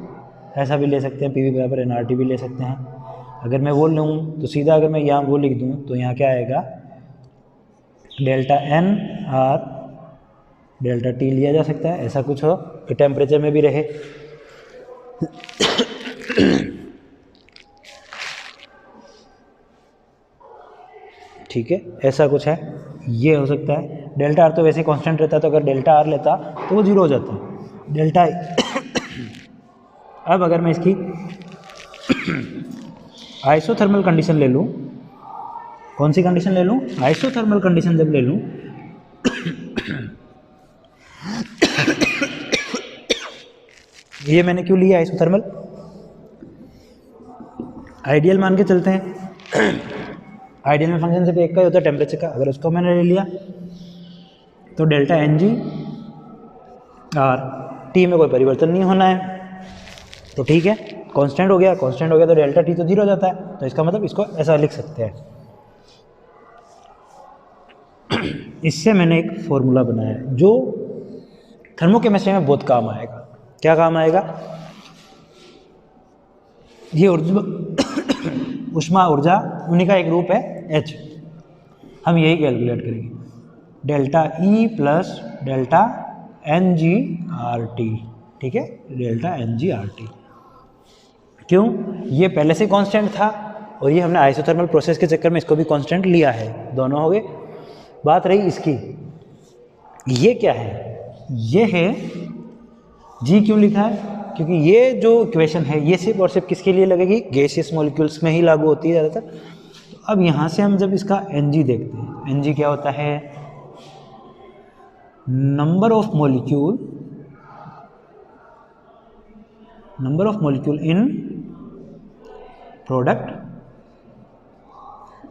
ऐसा भी ले सकते हैं, पी वी बराबर NRT भी ले सकते हैं। अगर मैं वो लूँ तो सीधा अगर मैं यहाँ वो लिख दूँ तो यहाँ क्या आएगा, delta N R delta T लिया जा सकता है। ऐसा कुछ हो कि टेम्परेचर में भी रहे। ठीक है, ऐसा कुछ है, ये हो सकता है। डेल्टा आर तो वैसे ही कांस्टेंट रहता, तो अगर डेल्टा आर लेता तो वो 0 हो जाता है डेल्टा। अब अगर मैं इसकी आइसोथर्मल कंडीशन ले लूँ, कौन सी कंडीशन ले लूँ? आइसोथर्मल कंडीशन जब ले लूँ ये मैंने क्यों लिया आइसोथर्मल? आइडियल मान के चलते हैं, आइडियल में फंक्शन सिर्फ एक का ही होता है टेम्परेचर का, अगर उसको मैंने ले लिया तो डेल्टा एन जी और टी में कोई परिवर्तन नहीं होना है, तो ठीक है, कांस्टेंट हो गया, कांस्टेंट हो गया तो डेल्टा टी तो 0 हो जाता है, तो इसका मतलब इसको ऐसा लिख सकते हैं। इससे मैंने एक फॉर्मूला बनाया है जो थर्मोकेमिस्ट्री में बहुत काम आएगा। क्या काम आएगा? ये ऊष्मा ऊर्जा उन्हीं का एक रूप है H, हम यही कैलकुलेट करेंगे, delta E plus delta n g R T, ठीक है, delta n g R T. क्यों? ये पहले से कांस्टेंट था और ये हमने आइसोथर्मल प्रोसेस के चक्कर में इसको भी कांस्टेंट लिया है, दोनों हो गए। बात रही इसकी, ये क्या है? ये है G क्यों लिखा है? क्योंकि ये जो इक्वेशन है ये सिर्फ और सिर्फ किसके लिए लगेगी? गैसियस मॉलिक्यूल्स में ही लागू होती है ज़्यादातर। तो अब यहाँ से हम जब इसका Ng देखते हैं, Ng क्या होता है? Number of molecule in product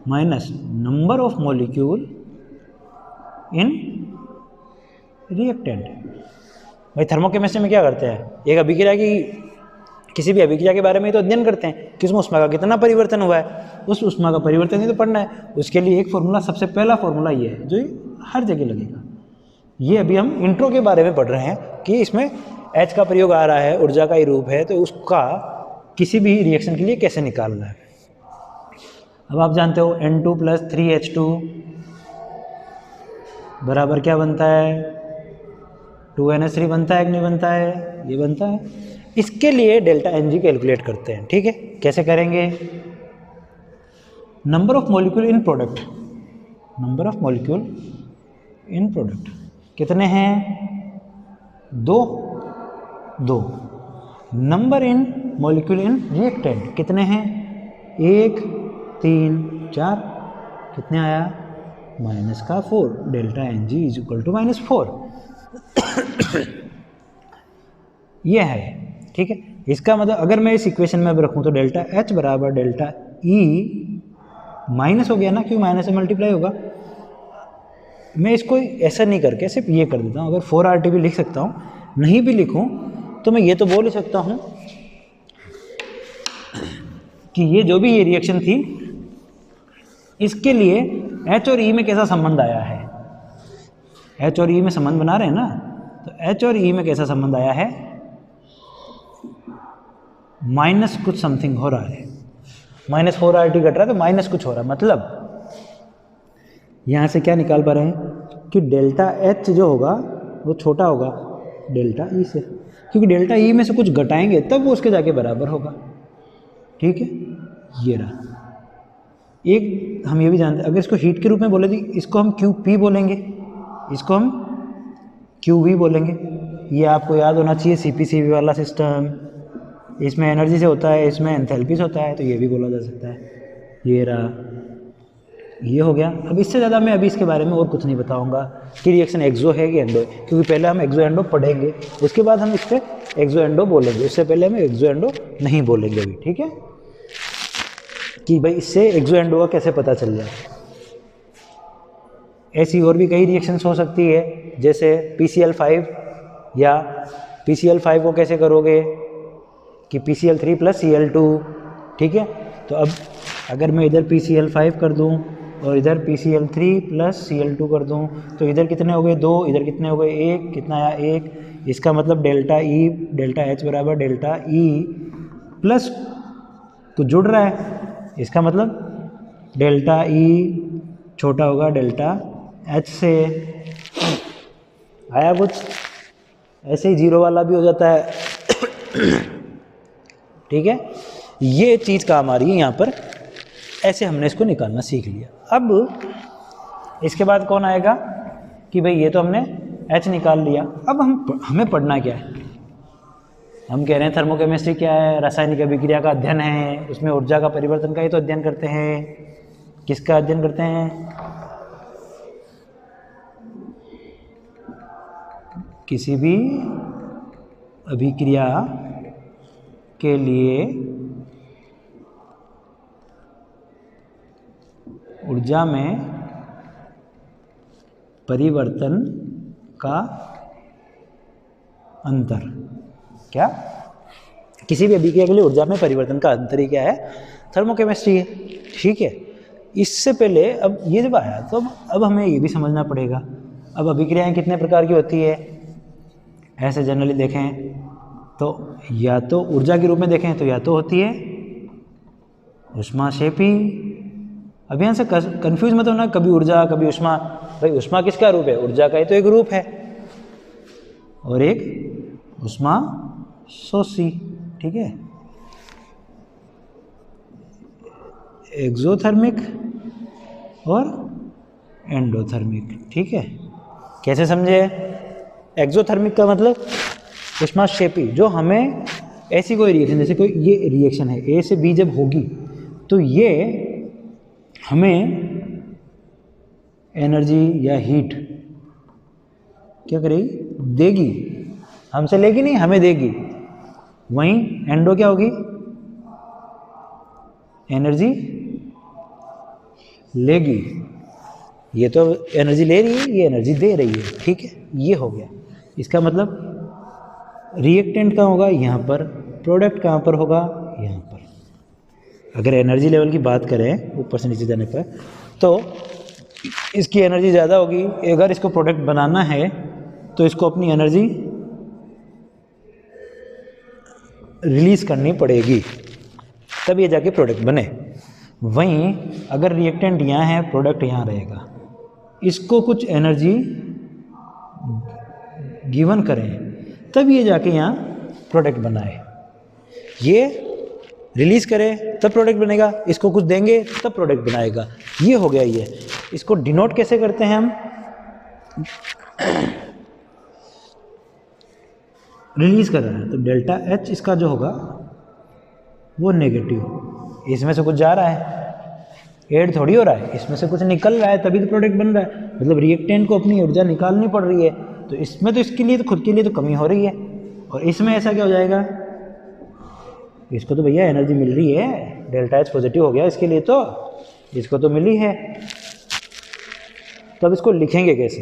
minus number of molecule in reactant. भाई थर्मोकेमिस्ट्री में क्या करते हैं? एक अभिक्रिया की, किसी भी अभिक्रिया के बारे में तो अध्ययन करते हैं कि उसमें ऊष्मा का कितना परिवर्तन हुआ है, उस ऊष्मा का परिवर्तन ही तो पढ़ना है। उसके लिए एक फॉर्मूला, सबसे पहला फॉर्मूला ये है जो हर जगह लगेगा। ये अभी हम इंट्रो के बारे में पढ़ रहे हैं कि इसमें H का प्रयोग आ रहा है, ऊर्जा का ही रूप है, तो उसका किसी भी रिएक्शन के लिए कैसे निकालना है। अब आप जानते हो N2 प्लस 3H2 बराबर क्या बनता है? 2NH3 बनता है कि नहीं बनता है? ये बनता है। इसके लिए डेल्टा Ng कैलकुलेट करते हैं, ठीक है। कैसे करेंगे? Number of molecule in product, number of molecule in product कितने हैं? 2। Number in molecule in reactant कितने हैं? 1, 3, 4। कितने आया? -4। Delta Ng is equal to -4। ये है, ठीक है। इसका मतलब अगर मैं इस इक्वेशन में रखूं तो डेल्टा H बराबर डेल्टा E माइनस हो गया ना, क्यों माइनस से मल्टीप्लाई होगा। मैं इसको ऐसा नहीं करके सिर्फ ये कर देता हूँ। अगर 4RT भी लिख सकता हूँ, नहीं भी लिखूं तो मैं ये तो बोल ही सकता हूँ कि ये जो भी ये रिएक्शन थी इसके लिए H और E में कैसा संबंध आया है। H और E में संबंध बना रहे हैं ना, तो H और E में कैसा संबंध आया है? माइनस कुछ समथिंग हो रहा है, -4RT घट रहा है तो माइनस कुछ हो रहा है। मतलब यहाँ से क्या निकाल पा रहे हैं कि डेल्टा H जो होगा वो छोटा होगा डेल्टा E से, क्योंकि डेल्टा E में से कुछ घटाएंगे तब वो उसके जाके बराबर होगा, ठीक है। ये रहा एक। हम ये भी जानते हैं अगर इसको हीट के रूप में बोले तो इसको हम QP बोलेंगे, इसको हम QV बोलेंगे। ये आपको याद होना चाहिए, CP/CV वाला सिस्टम। इसमें एनर्जी से होता है, इसमें एंथैल्पी से होता है, तो ये भी बोला जा सकता है। ये रहा, ये हो गया। अब इससे ज़्यादा मैं अभी इसके बारे में और कुछ नहीं बताऊंगा कि रिएक्शन एक्सो है कि एंडो है, क्योंकि पहले हम एक्सो एंडो पढ़ेंगे, उसके बाद हम इस पर एक्सो एंडो बोलेंगे। उससे पहले हम एक्सो एंडो नहीं बोलेंगे अभी, ठीक है, कि भाई इससे एक्सो एंडो का कैसे पता चल जाए। ऐसी और भी कई रिएक्शंस हो सकती है, जैसे PCl5 या PCl5 को कैसे करोगे कि PCl3 प्लस Cl2, ठीक है। तो अब अगर मैं इधर PCl5 कर दूं और इधर PCl3 प्लस Cl2 कर दूं तो इधर कितने हो गए? 2, इधर कितने हो गए? 1। कितना आया? 1। इसका मतलब डेल्टा H बराबर डेल्टा E प्लस तो जुड़ रहा है, इसका मतलब डेल्टा E छोटा होगा डेल्टा H से। आया कुछ? ऐसे ही जीरो वाला भी हो जाता है, ठीक है। ये चीज़ काम आ रही है यहाँ पर, ऐसे हमने इसको निकालना सीख लिया। अब इसके बाद कौन आएगा? कि भाई ये तो हमने H निकाल लिया। अब हमें पढ़ना क्या है? हम कह रहे हैं थर्मोकेमिस्ट्री क्या है? रासायनिक अभिक्रिया का अध्ययन है, उसमें ऊर्जा का परिवर्तन का ही तो अध्ययन करते हैं। किसका अध्ययन करते हैं? किसी भी अभिक्रिया के लिए ऊर्जा में परिवर्तन का अंतर। क्या? किसी भी अभिक्रिया के लिए ऊर्जा में परिवर्तन का अंतर ही क्या है? थर्मोकेमिस्ट्री है। ठीक है, इससे पहले अब ये जब आया तो अब हमें ये भी समझना पड़ेगा, अब अभिक्रियाएं कितने प्रकार की होती है? ऐसे जनरली देखें तो या तो ऊर्जा के रूप में देखें तो या तो होती है ऊष्माक्षेपी। अब यहाँ से कंफ्यूज मत होना, कभी ऊर्जा कभी ऊष्मा। भाई ऊष्मा किसका रूप है? ऊर्जा का ही तो एक रूप है, और एक ऊष्मा शोषी। ठीक है, एक्सोथर्मिक और एंडोथर्मिक। ठीक है, कैसे समझे? एक्सोथर्मिक का मतलब ऊष्माक्षेपी, जो हमें ऐसी कोई रिएक्शन, जैसे कोई ये रिएक्शन है ए से बी जब होगी तो ये हमें एनर्जी या हीट क्या करेगी? देगी। हमसे लेगी नहीं, हमें देगी। वहीं एंडो क्या होगी? एनर्जी लेगी। ये तो एनर्जी ले रही है, ये एनर्जी दे रही है। ठीक है, ये हो गया। इसका मतलब रिएक्टेंट कहाँ होगा? यहाँ पर। प्रोडक्ट कहाँ पर होगा? यहाँ पर। अगर एनर्जी लेवल की बात करें ऊपर से नीचे जाने पर, तो इसकी एनर्जी ज़्यादा होगी। अगर इसको प्रोडक्ट बनाना है तो इसको अपनी एनर्जी रिलीज करनी पड़ेगी, तब ये जाके प्रोडक्ट बने। वहीं अगर रिएक्टेंट यहाँ है, प्रोडक्ट यहाँ रहेगा, इसको कुछ एनर्जी गिवन करें तब ये जाके यहाँ प्रोडक्ट बनाए। ये रिलीज करे तब प्रोडक्ट बनेगा, इसको कुछ देंगे तब प्रोडक्ट बनाएगा। ये हो गया। ये इसको डिनोट कैसे करते हैं हम? रिलीज कर रहा है तो डेल्टा H इसका जो होगा वो नेगेटिव। इसमें से कुछ जा रहा है, ऐड थोड़ी हो रहा है, इसमें से कुछ निकल रहा है, तभी तो प्रोडक्ट बन रहा है। मतलब रिएक्टेंट को अपनी ऊर्जा निकालनी पड़ रही है, तो इसमें तो इसके लिए तो खुद के लिए तो कमी हो रही है। और इसमें ऐसा क्या हो जाएगा? इसको तो भैया एनर्जी मिल रही है, डेल्टा H पॉजिटिव हो गया इसके लिए, तो इसको तो मिली है। तो अब इसको लिखेंगे कैसे?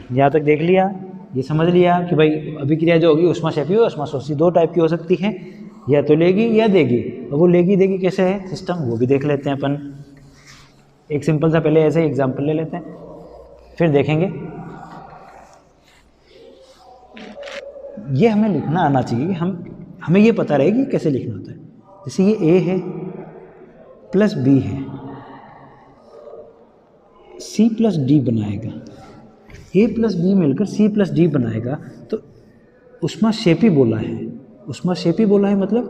यहाँ तक देख लिया, ये समझ लिया कि भाई अभिक्रिया जो होगी ऊष्माक्षेपी और ऊष्माशोषी दो टाइप की हो सकती है, या तो लेगी या देगी। अब वो लेगी देगी कैसे है सिस्टम, वो भी देख लेते हैं अपन। एक सिंपल सा पहले ऐसे एग्जाम्पल ले लेते हैं, फिर देखेंगे। ये हमें लिखना आना चाहिए, हमें ये पता रहेगी कैसे लिखना होता है। जैसे ये A है प्लस B है, C प्लस D बनाएगा, A प्लस B मिलकर C प्लस D बनाएगा, तो ऊष्माक्षेपी बोला है। ऊष्माक्षेपी बोला है मतलब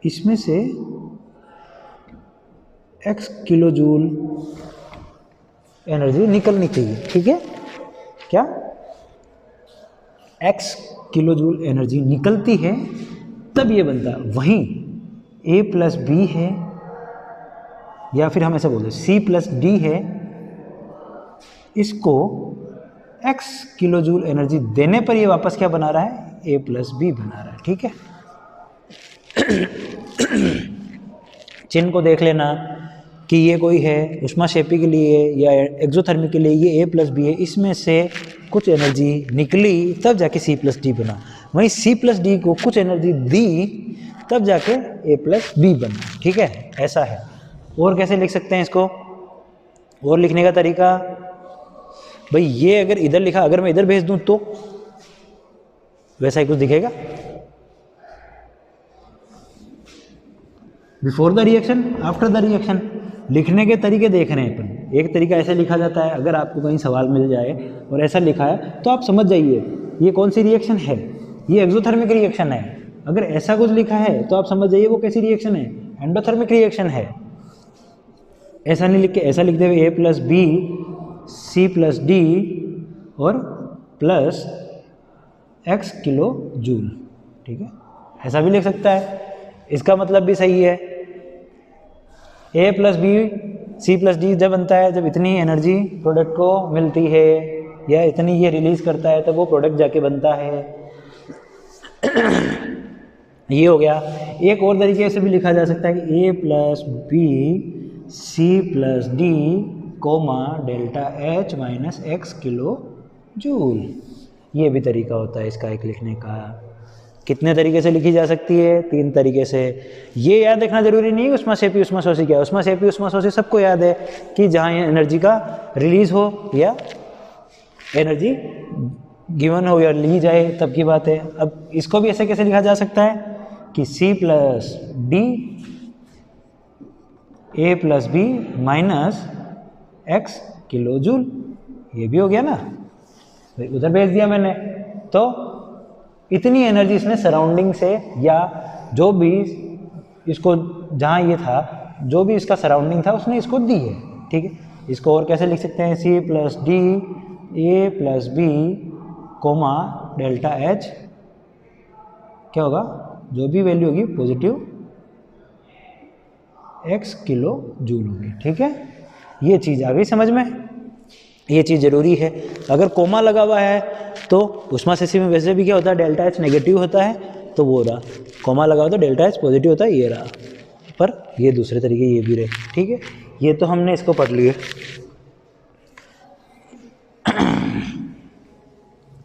इसमें से x किलो जूल एनर्जी निकलनी चाहिए। ठीक है, क्या x किलो जूल एनर्जी निकलती है तब ये बनता है। वहीं A प्लस B है, या फिर हम ऐसा बोलते हैं C प्लस D है, इसको x किलो जूल एनर्जी देने पर ये वापस क्या बना रहा है? A प्लस B बना रहा है। ठीक है, चिन्ह को देख लेना कि ये कोई है ऊष्माक्षेपी के लिए या एक्सोथर्मिक के लिए, ये A प्लस B है, इसमें से कुछ एनर्जी निकली तब जाके C प्लस D बना। वहीं C प्लस D को कुछ एनर्जी दी तब जाके A प्लस B बना। ठीक है, ऐसा है। और कैसे लिख सकते हैं इसको? और लिखने का तरीका, भाई ये अगर इधर लिखा, अगर मैं इधर भेज दूं तो वैसा ही कुछ दिखेगा। Before the reaction, after the reaction, लिखने के तरीके देख रहे हैं अपन। एक तरीका ऐसे लिखा जाता है, अगर आपको कहीं सवाल मिल जाए और ऐसा लिखा है तो आप समझ जाइए ये कौन सी रिएक्शन है, ये एक्सोथर्मिक रिएक्शन है। अगर ऐसा कुछ लिखा है तो आप समझ जाइए वो कैसी रिएक्शन है, एंडोथर्मिक रिएक्शन है। ऐसा नहीं लिख के ऐसा लिख दे, A plus B C plus D और प्लस एक्स किलो जूल, ठीक है, ऐसा भी लिख सकता है। इसका मतलब भी सही है, A plus B C plus D जब बनता है जब इतनी एनर्जी प्रोडक्ट को मिलती है या इतनी ये रिलीज करता है तब वो प्रोडक्ट जाके बनता है। ये हो गया। एक और तरीके से भी लिखा जा सकता है कि A plus B C plus D comma delta H minus x kilo joule, ये भी तरीका होता है इसका एक लिखने का। कितने तरीके से लिखी जा सकती है? 3 तरीके से। ये याद रखना जरूरी नहीं है उष्मा शेपी उष्मा शोषी क्या है। उष्मा शेपी उष्मा शोषी सबको याद है कि जहाँ एनर्जी का रिलीज हो या एनर्जी गिवन हो या ली जाए तब की बात है। अब इसको भी ऐसे कैसे लिखा जा सकता है कि C plus d a plus b minus x kilo joule, ये भी हो गया ना, उधर भेज दिया मैंने। तो इतनी एनर्जी इसने सराउंडिंग से या जो भी इसको जहाँ ये था जो भी इसका सराउंडिंग था उसने इसको दी है, ठीक है। इसको और कैसे लिख सकते हैं? C plus d a plus b comma delta H, क्या होगा? जो भी वैल्यू होगी पॉजिटिव एक्स किलो जूल होगी, ठीक है। ये चीज़ आ गई समझ में, ये चीज़ ज़रूरी है। अगर कोमा लगा हुआ है तो उष्मा शेषी में वैसे भी क्या होता है, डेल्टा एच नेगेटिव होता है, तो वो रहा। कोमा लगा हुआ तो डेल्टा एच पॉजिटिव होता है, ये रहा। पर ये दूसरे तरीके ये भी रहे, ठीक है। ये तो हमने इसको पढ़ लिया।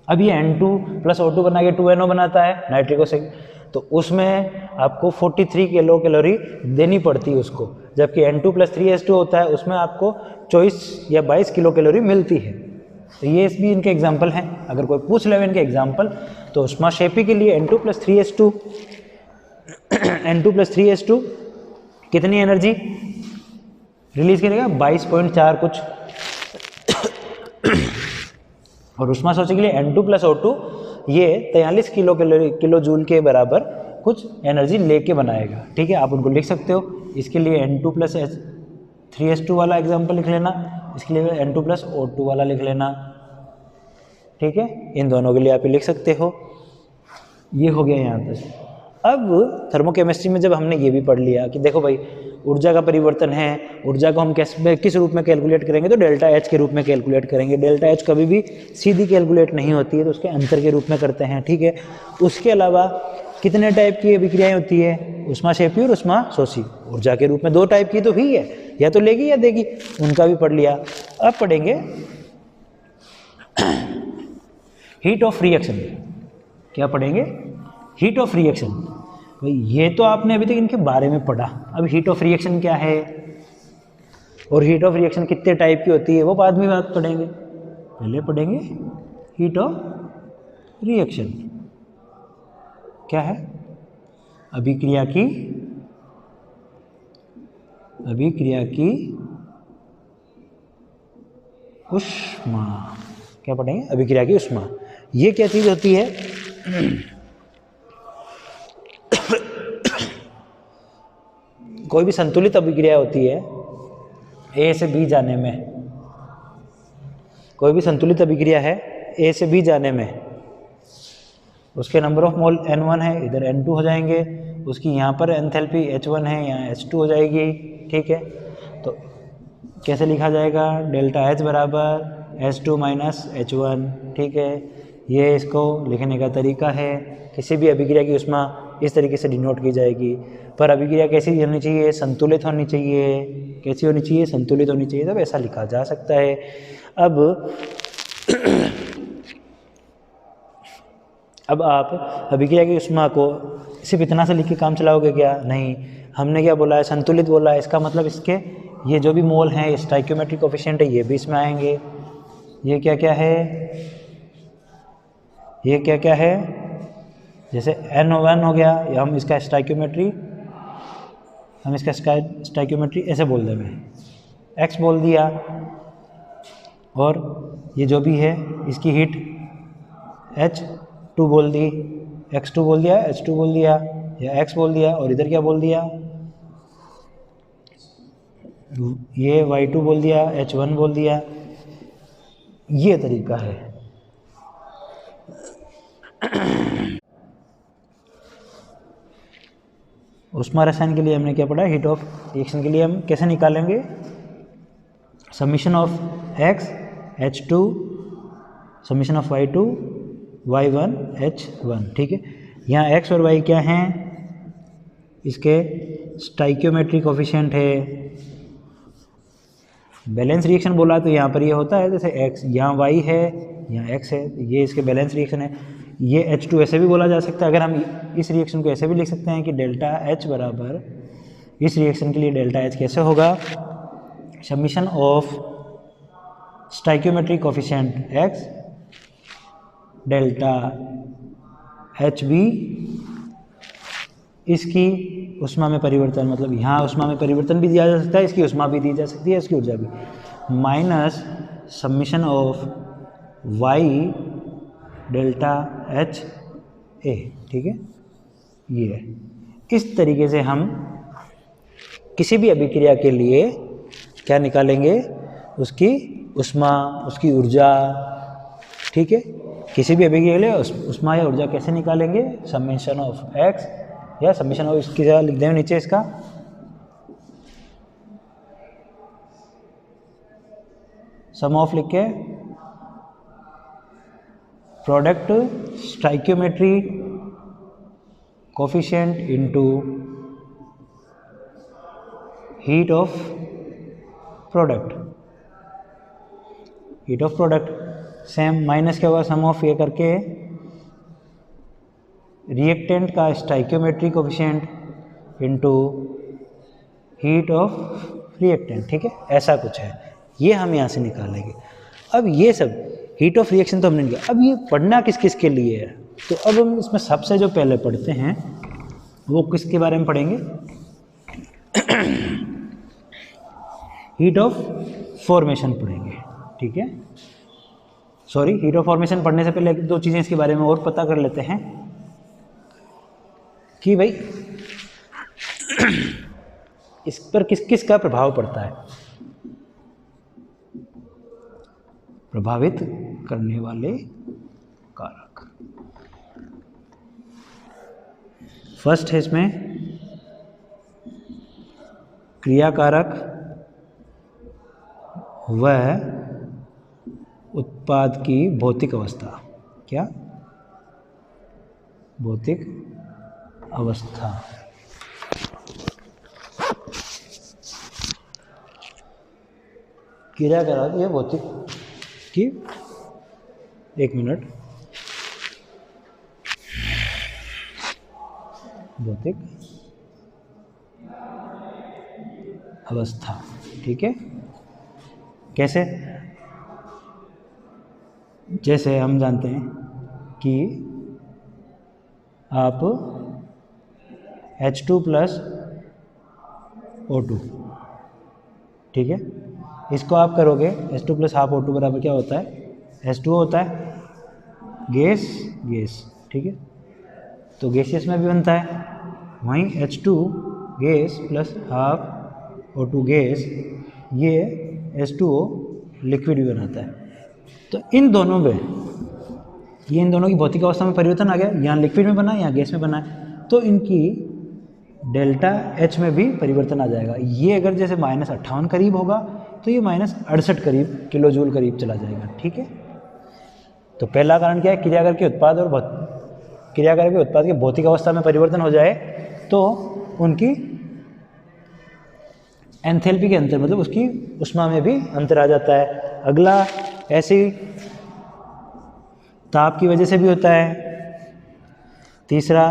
अब ये N2 प्लस O2 बना के 2NO बनाता है नाइट्रिक ओक्साइड, तो उसमें आपको 43 किलो कैलोरी देनी पड़ती है उसको, जबकि N2 प्लस 3H2 होता है उसमें आपको 24 या 22 किलो कैलोरी मिलती है। तो ये भी इनके एग्जाम्पल हैं। अगर कोई पूछ ले इनके एग्जाम्पल तो उष्मा शेपी के लिए N2 plus 3H2 N2 plus 3H2 कितनी एनर्जी रिलीज करेगा? 22.4 कुछ। और उष्मा शोषी के लिए N2 प्लस O2 ये 43 किलो जूल के बराबर कुछ एनर्जी लेके बनाएगा, ठीक है। आप उनको लिख सकते हो। इसके लिए N2 प्लस 3H2 वाला एग्जाम्पल लिख लेना, इसके लिए N2 प्लस O2 वाला लिख लेना, ठीक है। इन दोनों के लिए आप लिख सकते हो। ये हो गया यहाँ तक। अब थर्मोकेमिस्ट्री में जब हमने ये भी पढ़ लिया कि देखो भाई ऊर्जा का परिवर्तन है, ऊर्जा को हम किस रूप में कैलकुलेट करेंगे, तो डेल्टा एच के रूप में कैलकुलेट करेंगे। डेल्टा एच कभी भी सीधी कैलकुलेट नहीं होती है, तो उसके अंतर के रूप में करते हैं, ठीक है। उसके अलावा कितने टाइप की अभिक्रियाएं होती है? उष्मा शेपी और उष्मा शोषी। ऊर्जा के रूप में 2 टाइप की तो ही है, या तो लेगी या देगी, उनका भी पढ़ लिया। अब पढ़ेंगे हीट ऑफ रिएक्शन। क्या पढ़ेंगे? Heat of reaction. भाई ये तो आपने अभी तक इनके बारे में पढ़ा। अब हीट ऑफ रिएक्शन क्या है और हीट ऑफ रिएक्शन कितने टाइप की होती है वो बाद में बात पढ़ेंगे। पहले पढ़ेंगे हीट ऑफ रिएक्शन क्या है? अभिक्रिया की ऊष्मा। क्या पढ़ेंगे? अभिक्रिया की ऊष्मा। ये क्या चीज़ होती है? कोई भी संतुलित अभिक्रिया होती है ए से बी जाने में, कोई भी संतुलित अभिक्रिया है ए से बी जाने में, उसके नंबर ऑफ मोल N1 है, इधर N2 हो जाएंगे, उसकी यहाँ पर एंथैल्पी H1 है, यहाँ H2 हो जाएगी, ठीक है। तो कैसे लिखा जाएगा? डेल्टा H बराबर H2 माइनस H1, ठीक है। ये इसको लिखने का तरीका है। किसी भी अभिक्रिया की ऊष्मा इस तरीके से डिनोट की जाएगी। पर अभिक्रिया कैसी होनी चाहिए? संतुलित होनी चाहिए। कैसी होनी चाहिए? संतुलित होनी चाहिए, तब ऐसा लिखा जा सकता है। अब आप अभिक्रिया की ऊष्मा को सिर्फ इतना से लिख के काम चलाओगे क्या? नहीं, हमने क्या बोला है? संतुलित बोला है। इसका मतलब इसके ये जो भी मोल हैं, स्टोइकियोमेट्रिक कोएफिशिएंट है, ये भी इसमें आएंगे। ये क्या क्या है? ये क्या क्या है? जैसे N1 हो गया, या हम इसका स्टोइकियोमेट्री ऐसे बोल देंगे, X बोल दिया, और ये जो भी है इसकी हीट H2 बोल दी, X2 बोल दिया, H2 बोल दिया, या X बोल दिया, और इधर क्या बोल दिया? ये Y2 बोल दिया, H1 बोल दिया, ये तरीका है। उष्मा रसायन के लिए हमने क्या पढ़ा, हीट ऑफ रिएक्शन के लिए हम कैसे निकालेंगे, summation of x H2 summation of Y2 Y1 H1, ठीक है। यहाँ x और y क्या हैं, इसके स्टाइकियोमेट्रिक कोफिशिएंट है। बैलेंस रिएक्शन बोला तो यहाँ पर ये होता है जैसे x, यहाँ y है, यहाँ x है, ये इसके बैलेंस रिएक्शन है। ये H2 ऐसे भी बोला जा सकता है, अगर हम इस रिएक्शन को ऐसे भी लिख सकते हैं कि डेल्टा H बराबर, इस रिएक्शन के लिए डेल्टा H कैसे होगा, summation of stoichiometric coefficient x delta HB, इसकी उष्मा में परिवर्तन, मतलब यहाँ उष्मा में परिवर्तन भी दिया जा सकता है, इसकी उष्मा भी दी जा सकती है, इसकी ऊर्जा भी, minus summation of y delta HA, ठीक है। ये है, इस तरीके से हम किसी भी अभिक्रिया के लिए क्या निकालेंगे, उसकी उष्मा, उसकी ऊर्जा, ठीक है। किसी भी अभिक्रिया के लिए उष्मा या ऊर्जा कैसे निकालेंगे, समीशन ऑफ x या समीशन ऑफ, इसकी जगह लिख देंगे नीचे इसका सम ऑफ, लिख के product stoichiometry coefficient into heat of product, heat of product same, minus क्या होगा, सम ऑफ ये करके रिएक्टेंट का stoichiometry coefficient into heat of reactant, ठीक है। ऐसा कुछ है, ये हम यहाँ से निकालेंगे। अब ये सब हीट ऑफ रिएक्शन तो हमने लिया, अब ये पढ़ना किस किस के लिए है, तो अब हम इसमें सबसे जो पहले पढ़ते हैं वो किसके बारे में पढ़ेंगे, हीट ऑफ फॉर्मेशन पढ़ेंगे, ठीक है। सॉरी, हीट ऑफ फॉर्मेशन पढ़ने से पहले दो चीज़ें इसके बारे में और पता कर लेते हैं कि भाई इस पर किस किस का प्रभाव पड़ता है, प्रभावित करने वाले कारक। फर्स्ट है इसमें क्रियाकारक व उत्पाद की भौतिक अवस्था, क्या भौतिक अवस्था, क्रियाकारक ये भौतिक की, एक मिनट, भौतिक अवस्था, ठीक है। कैसे, जैसे हम जानते हैं कि आप H2 प्लस O2, ठीक है, इसको आप करोगे H2 प्लस हाफ O2 बराबर क्या होता है, H2O होता है, गैस गैस, ठीक है। तो गैसियस में भी बनता है, वहीं H2 gas plus half O2 gas, ये H2O लिक्विड भी बनाता है। तो इन दोनों में, ये इन दोनों की भौतिक अवस्था में परिवर्तन आ गया, यहाँ लिक्विड में बना है, यहाँ गैस में बना है, तो इनकी डेल्टा H में भी परिवर्तन आ जाएगा। ये अगर जैसे -58 करीब होगा तो ये -68 करीब किलो जूल करीब चला जाएगा, ठीक है। तो पहला कारण क्या है, क्रियाकार के उत्पाद और क्रियाकार के उत्पाद की भौतिक अवस्था में परिवर्तन हो जाए तो उनकी एंथैल्पी के अंतर, मतलब उसकी उष्मा में भी अंतर आ जाता है। अगला ऐसे ताप की वजह से भी होता है। तीसरा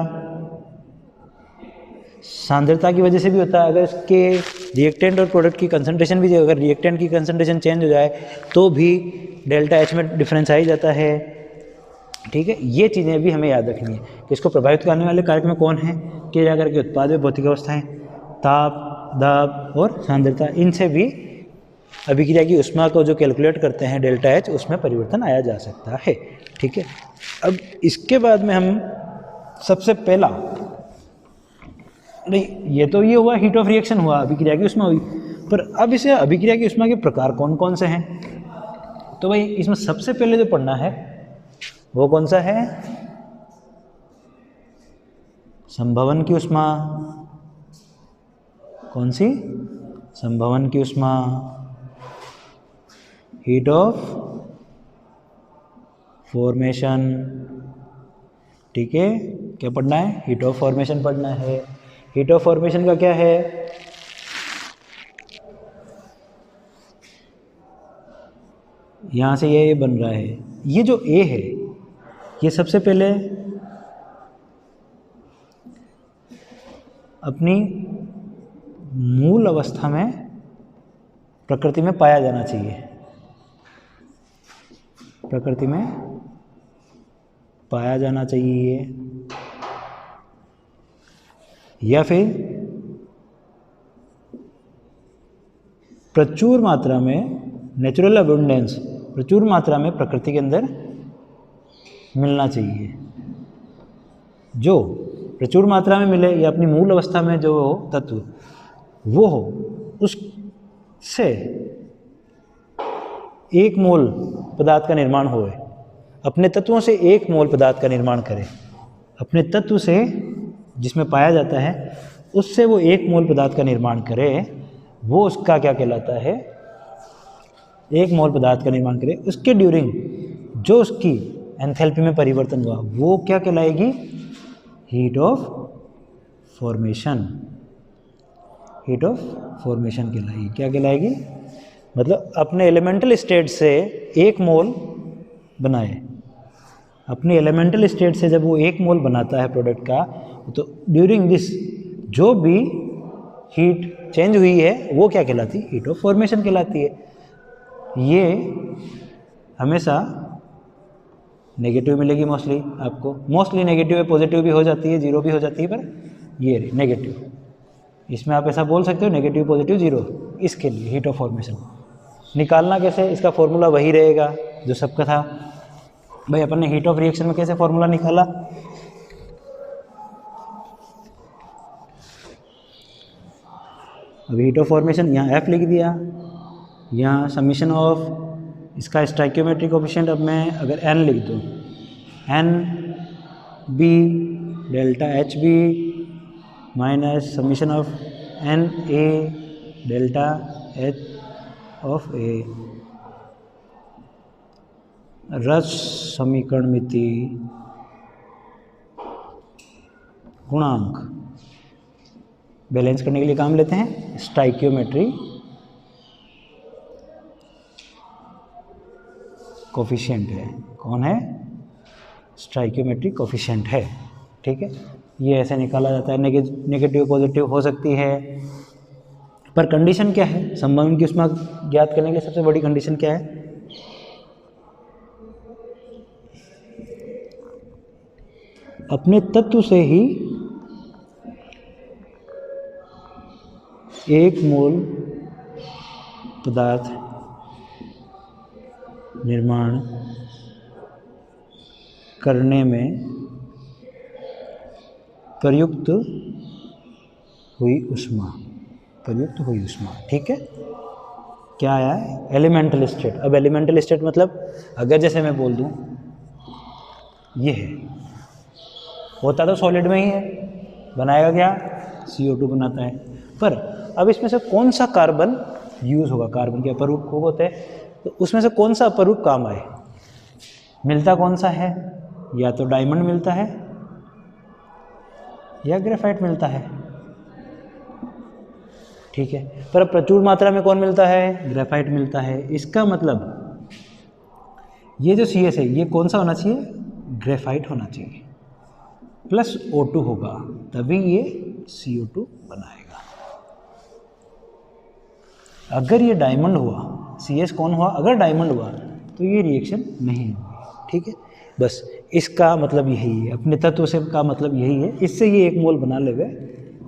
सांद्रता की वजह से भी होता है। अगर इसके रिएक्टेंट और प्रोडक्ट की कंसंट्रेशन भी, अगर रिएक्टेंट की कंसंट्रेशन चेंज हो जाए तो भी डेल्टा एच में डिफरेंस आ ही जाता है, ठीक है। ये चीज़ें भी हमें याद रखनी है कि इसको प्रभावित करने वाले कारक में कौन है, क्रियाकार के उत्पाद में भौतिक अवस्थाएं, ताप, दाब और सांद्रता, इनसे भी अभिक्रिया की उष्मा को जो कैलकुलेट करते हैं डेल्टा एच, उसमें परिवर्तन आया जा सकता है, ठीक है। अब इसके बाद में हम सबसे पहला, नहीं ये तो ये हुआ हीट ऑफ रिएक्शन हुआ, अभिक्रिया की उष्मा हुई। पर अब इसे अभिक्रिया की ऊष्मा के प्रकार कौन कौन से हैं? तो भाई इसमें सबसे पहले जो पढ़ना है वो कौन सा है? संभवन की ऊष्मा। कौन सी? संभवन की ऊष्मा, हीट ऑफ फॉर्मेशन। ठीक है, क्या पढ़ना है? हीट ऑफ फॉर्मेशन पढ़ना है। हीट ऑफ फॉर्मेशन का क्या है? यहाँ से ये बन रहा है, ये जो ए है ये सबसे पहले अपनी मूल अवस्था में प्रकृति में पाया जाना चाहिए, प्रकृति में पाया जाना चाहिए, या फिर प्रचुर मात्रा में, नेचुरल अबंडेंस, प्रचुर मात्रा में प्रकृति के अंदर मिलना चाहिए। जो प्रचुर मात्रा में मिले या अपनी मूल अवस्था में जो हो तत्व वो हो, उससे 1 मोल पदार्थ का निर्माण होए, अपने तत्वों से 1 मोल पदार्थ का निर्माण करे, अपने तत्व से जिसमें पाया जाता है उससे वो 1 मोल पदार्थ का निर्माण करे, वो उसका क्या कहलाता है? 1 मोल पदार्थ का निर्माण करे, उसके ड्यूरिंग जो उसकी एंथैल्पी में परिवर्तन हुआ वो क्या कहलाएगी? Heat of formation. Heat of formation कहलाएगी। क्या कहलाएगी? मतलब अपने एलिमेंटल स्टेट से 1 मोल बनाए, अपनी एलिमेंटल स्टेट से जब वो 1 मोल बनाता है प्रोडक्ट का, तो ड्यूरिंग दिस जो भी हीट चेंज हुई है वो क्या कहलाती है? हीट ऑफ फॉर्मेशन कहलाती है। ये हमेशा नेगेटिव मिलेगी मोस्टली आपको, मोस्टली नेगेटिव है, पॉजिटिव भी हो जाती है, जीरो भी हो जाती है, पर ये नेगेटिव, इसमें आप ऐसा बोल सकते हो नेगेटिव पॉजिटिव जीरो। इसके लिए हीट ऑफ फॉर्मेशन निकालना कैसे? इसका फॉर्मूला वही रहेगा जो सबका था। भाई अपन ने हीट ऑफ रिएक्शन में कैसे फॉर्मूला निकाला? अब हीट ऑफ फॉर्मेशन यहाँ F लिख दिया, यहाँ समीशन ऑफ इसका स्टाइकियोमेट्रिक कोफिशिएंट, अब मैं अगर n लिख दूँ, n b delta H B minus summation of n a delta H of a, रस समीकरण मिति गुणांक बैलेंस करने के लिए काम लेते हैं स्टाइकियोमेट्री कोफिशिएंट है। कौन है? स्टाइकियोमेट्रिक कोफिशिएंट है। ठीक है, ये ऐसे निकाला जाता है। नेगेटिव पॉजिटिव हो सकती है, पर कंडीशन क्या है? संबंध की ऊष्मा ज्ञात करने के लिए सबसे बड़ी कंडीशन क्या है? अपने तत्व से ही 1 मोल पदार्थ निर्माण करने में प्रयुक्त हुई ऊष्मा, प्रयुक्त हुई ऊष्मा। ठीक है, क्या आया है? Elemental state. अब एलिमेंटल स्टेट मतलब अगर जैसे मैं बोल दूं ये है, होता तो सॉलिड में ही है, बनाएगा क्या? CO2 बनाता है। पर अब इसमें से कौन सा कार्बन यूज होगा? कार्बन के अपरूप खूब होते हैं, तो उसमें से कौन सा अपरूप काम आए? मिलता कौन सा है? या तो डायमंड मिलता है या ग्रेफाइट मिलता है। ठीक है, पर प्रचुर मात्रा में कौन मिलता है? ग्रेफाइट मिलता है। इसका मतलब ये जो CS है ये कौन सा होना चाहिए? ग्रेफाइट होना चाहिए, प्लस O2 होगा, तभी ये CO2 बनाएगा। अगर ये डायमंड हुआ, CS कौन हुआ? अगर डायमंड हुआ तो ये रिएक्शन नहीं होगी। ठीक है, बस इसका मतलब यही है, अपने तत्व से का मतलब यही है। इससे ये 1 मोल बना लेवे,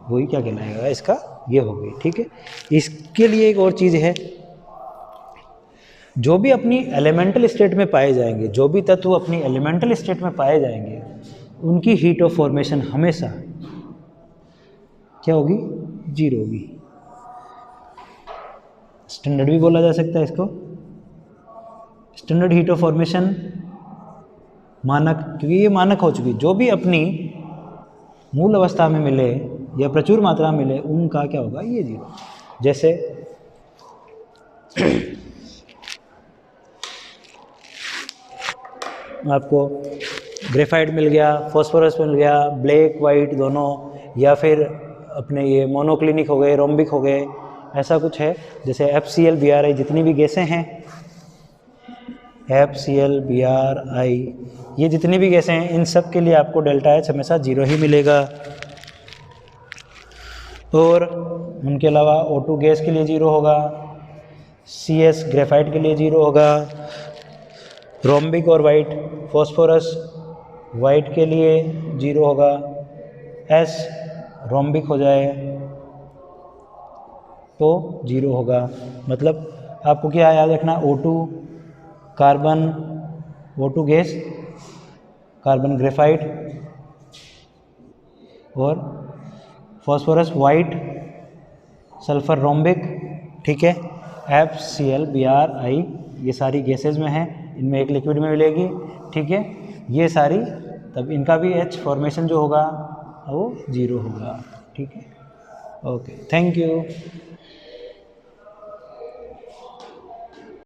वही क्या कहलाएगा? इसका ये हो गई। ठीक है, इसके लिए एक और चीज़ है, जो भी अपनी एलिमेंटल स्टेट में पाए जाएंगे, जो भी तत्व अपनी एलिमेंटल स्टेट में पाए जाएंगे, उनकी हीट ऑफ फॉर्मेशन हमेशा क्या होगी? जीरो होगी। स्टैंडर्ड भी बोला जा सकता है इसको। स्टैंडर्ड हीट ऑफ फॉर्मेशन मानक, क्योंकि ये मानक हो चुकी, जो भी अपनी मूल अवस्था में मिले या प्रचुर मात्रा में मिले उनका क्या होगा, ये जीरो। जैसे आपको ग्रेफाइट मिल गया, फॉस्फोरस मिल गया, ब्लैक वाइट दोनों, या फिर अपने ये मोनोक्लिनिक हो गए, रोम्बिक हो गए, ऐसा कुछ है। जैसे FCl Bri जितनी भी गैसें हैं, FCl Bri ये जितनी भी गैसें हैं, इन सब के लिए आपको डेल्टा H हमेशा जीरो ही मिलेगा। और उनके अलावा O2 गैस के लिए जीरो होगा, CS ग्रेफाइट के लिए जीरो होगा, रोम्बिक और वाइट फॉस्फोरस वाइट के लिए जीरो होगा, S रोम्बिक हो जाए तो जीरो होगा। मतलब आपको क्या याद रखना, O2 carbon, O2 gas, carbon graphite और फॉस्फोरस वाइट, सल्फर रोम्बिक, ठीक है। FCl Bri ये सारी गैसेज में हैं, इनमें एक लिक्विड में मिलेगी, ठीक है। ये सारी, तब इनका भी H फॉर्मेशन जो होगा वो जीरो होगा, ठीक है। Okay, thank you.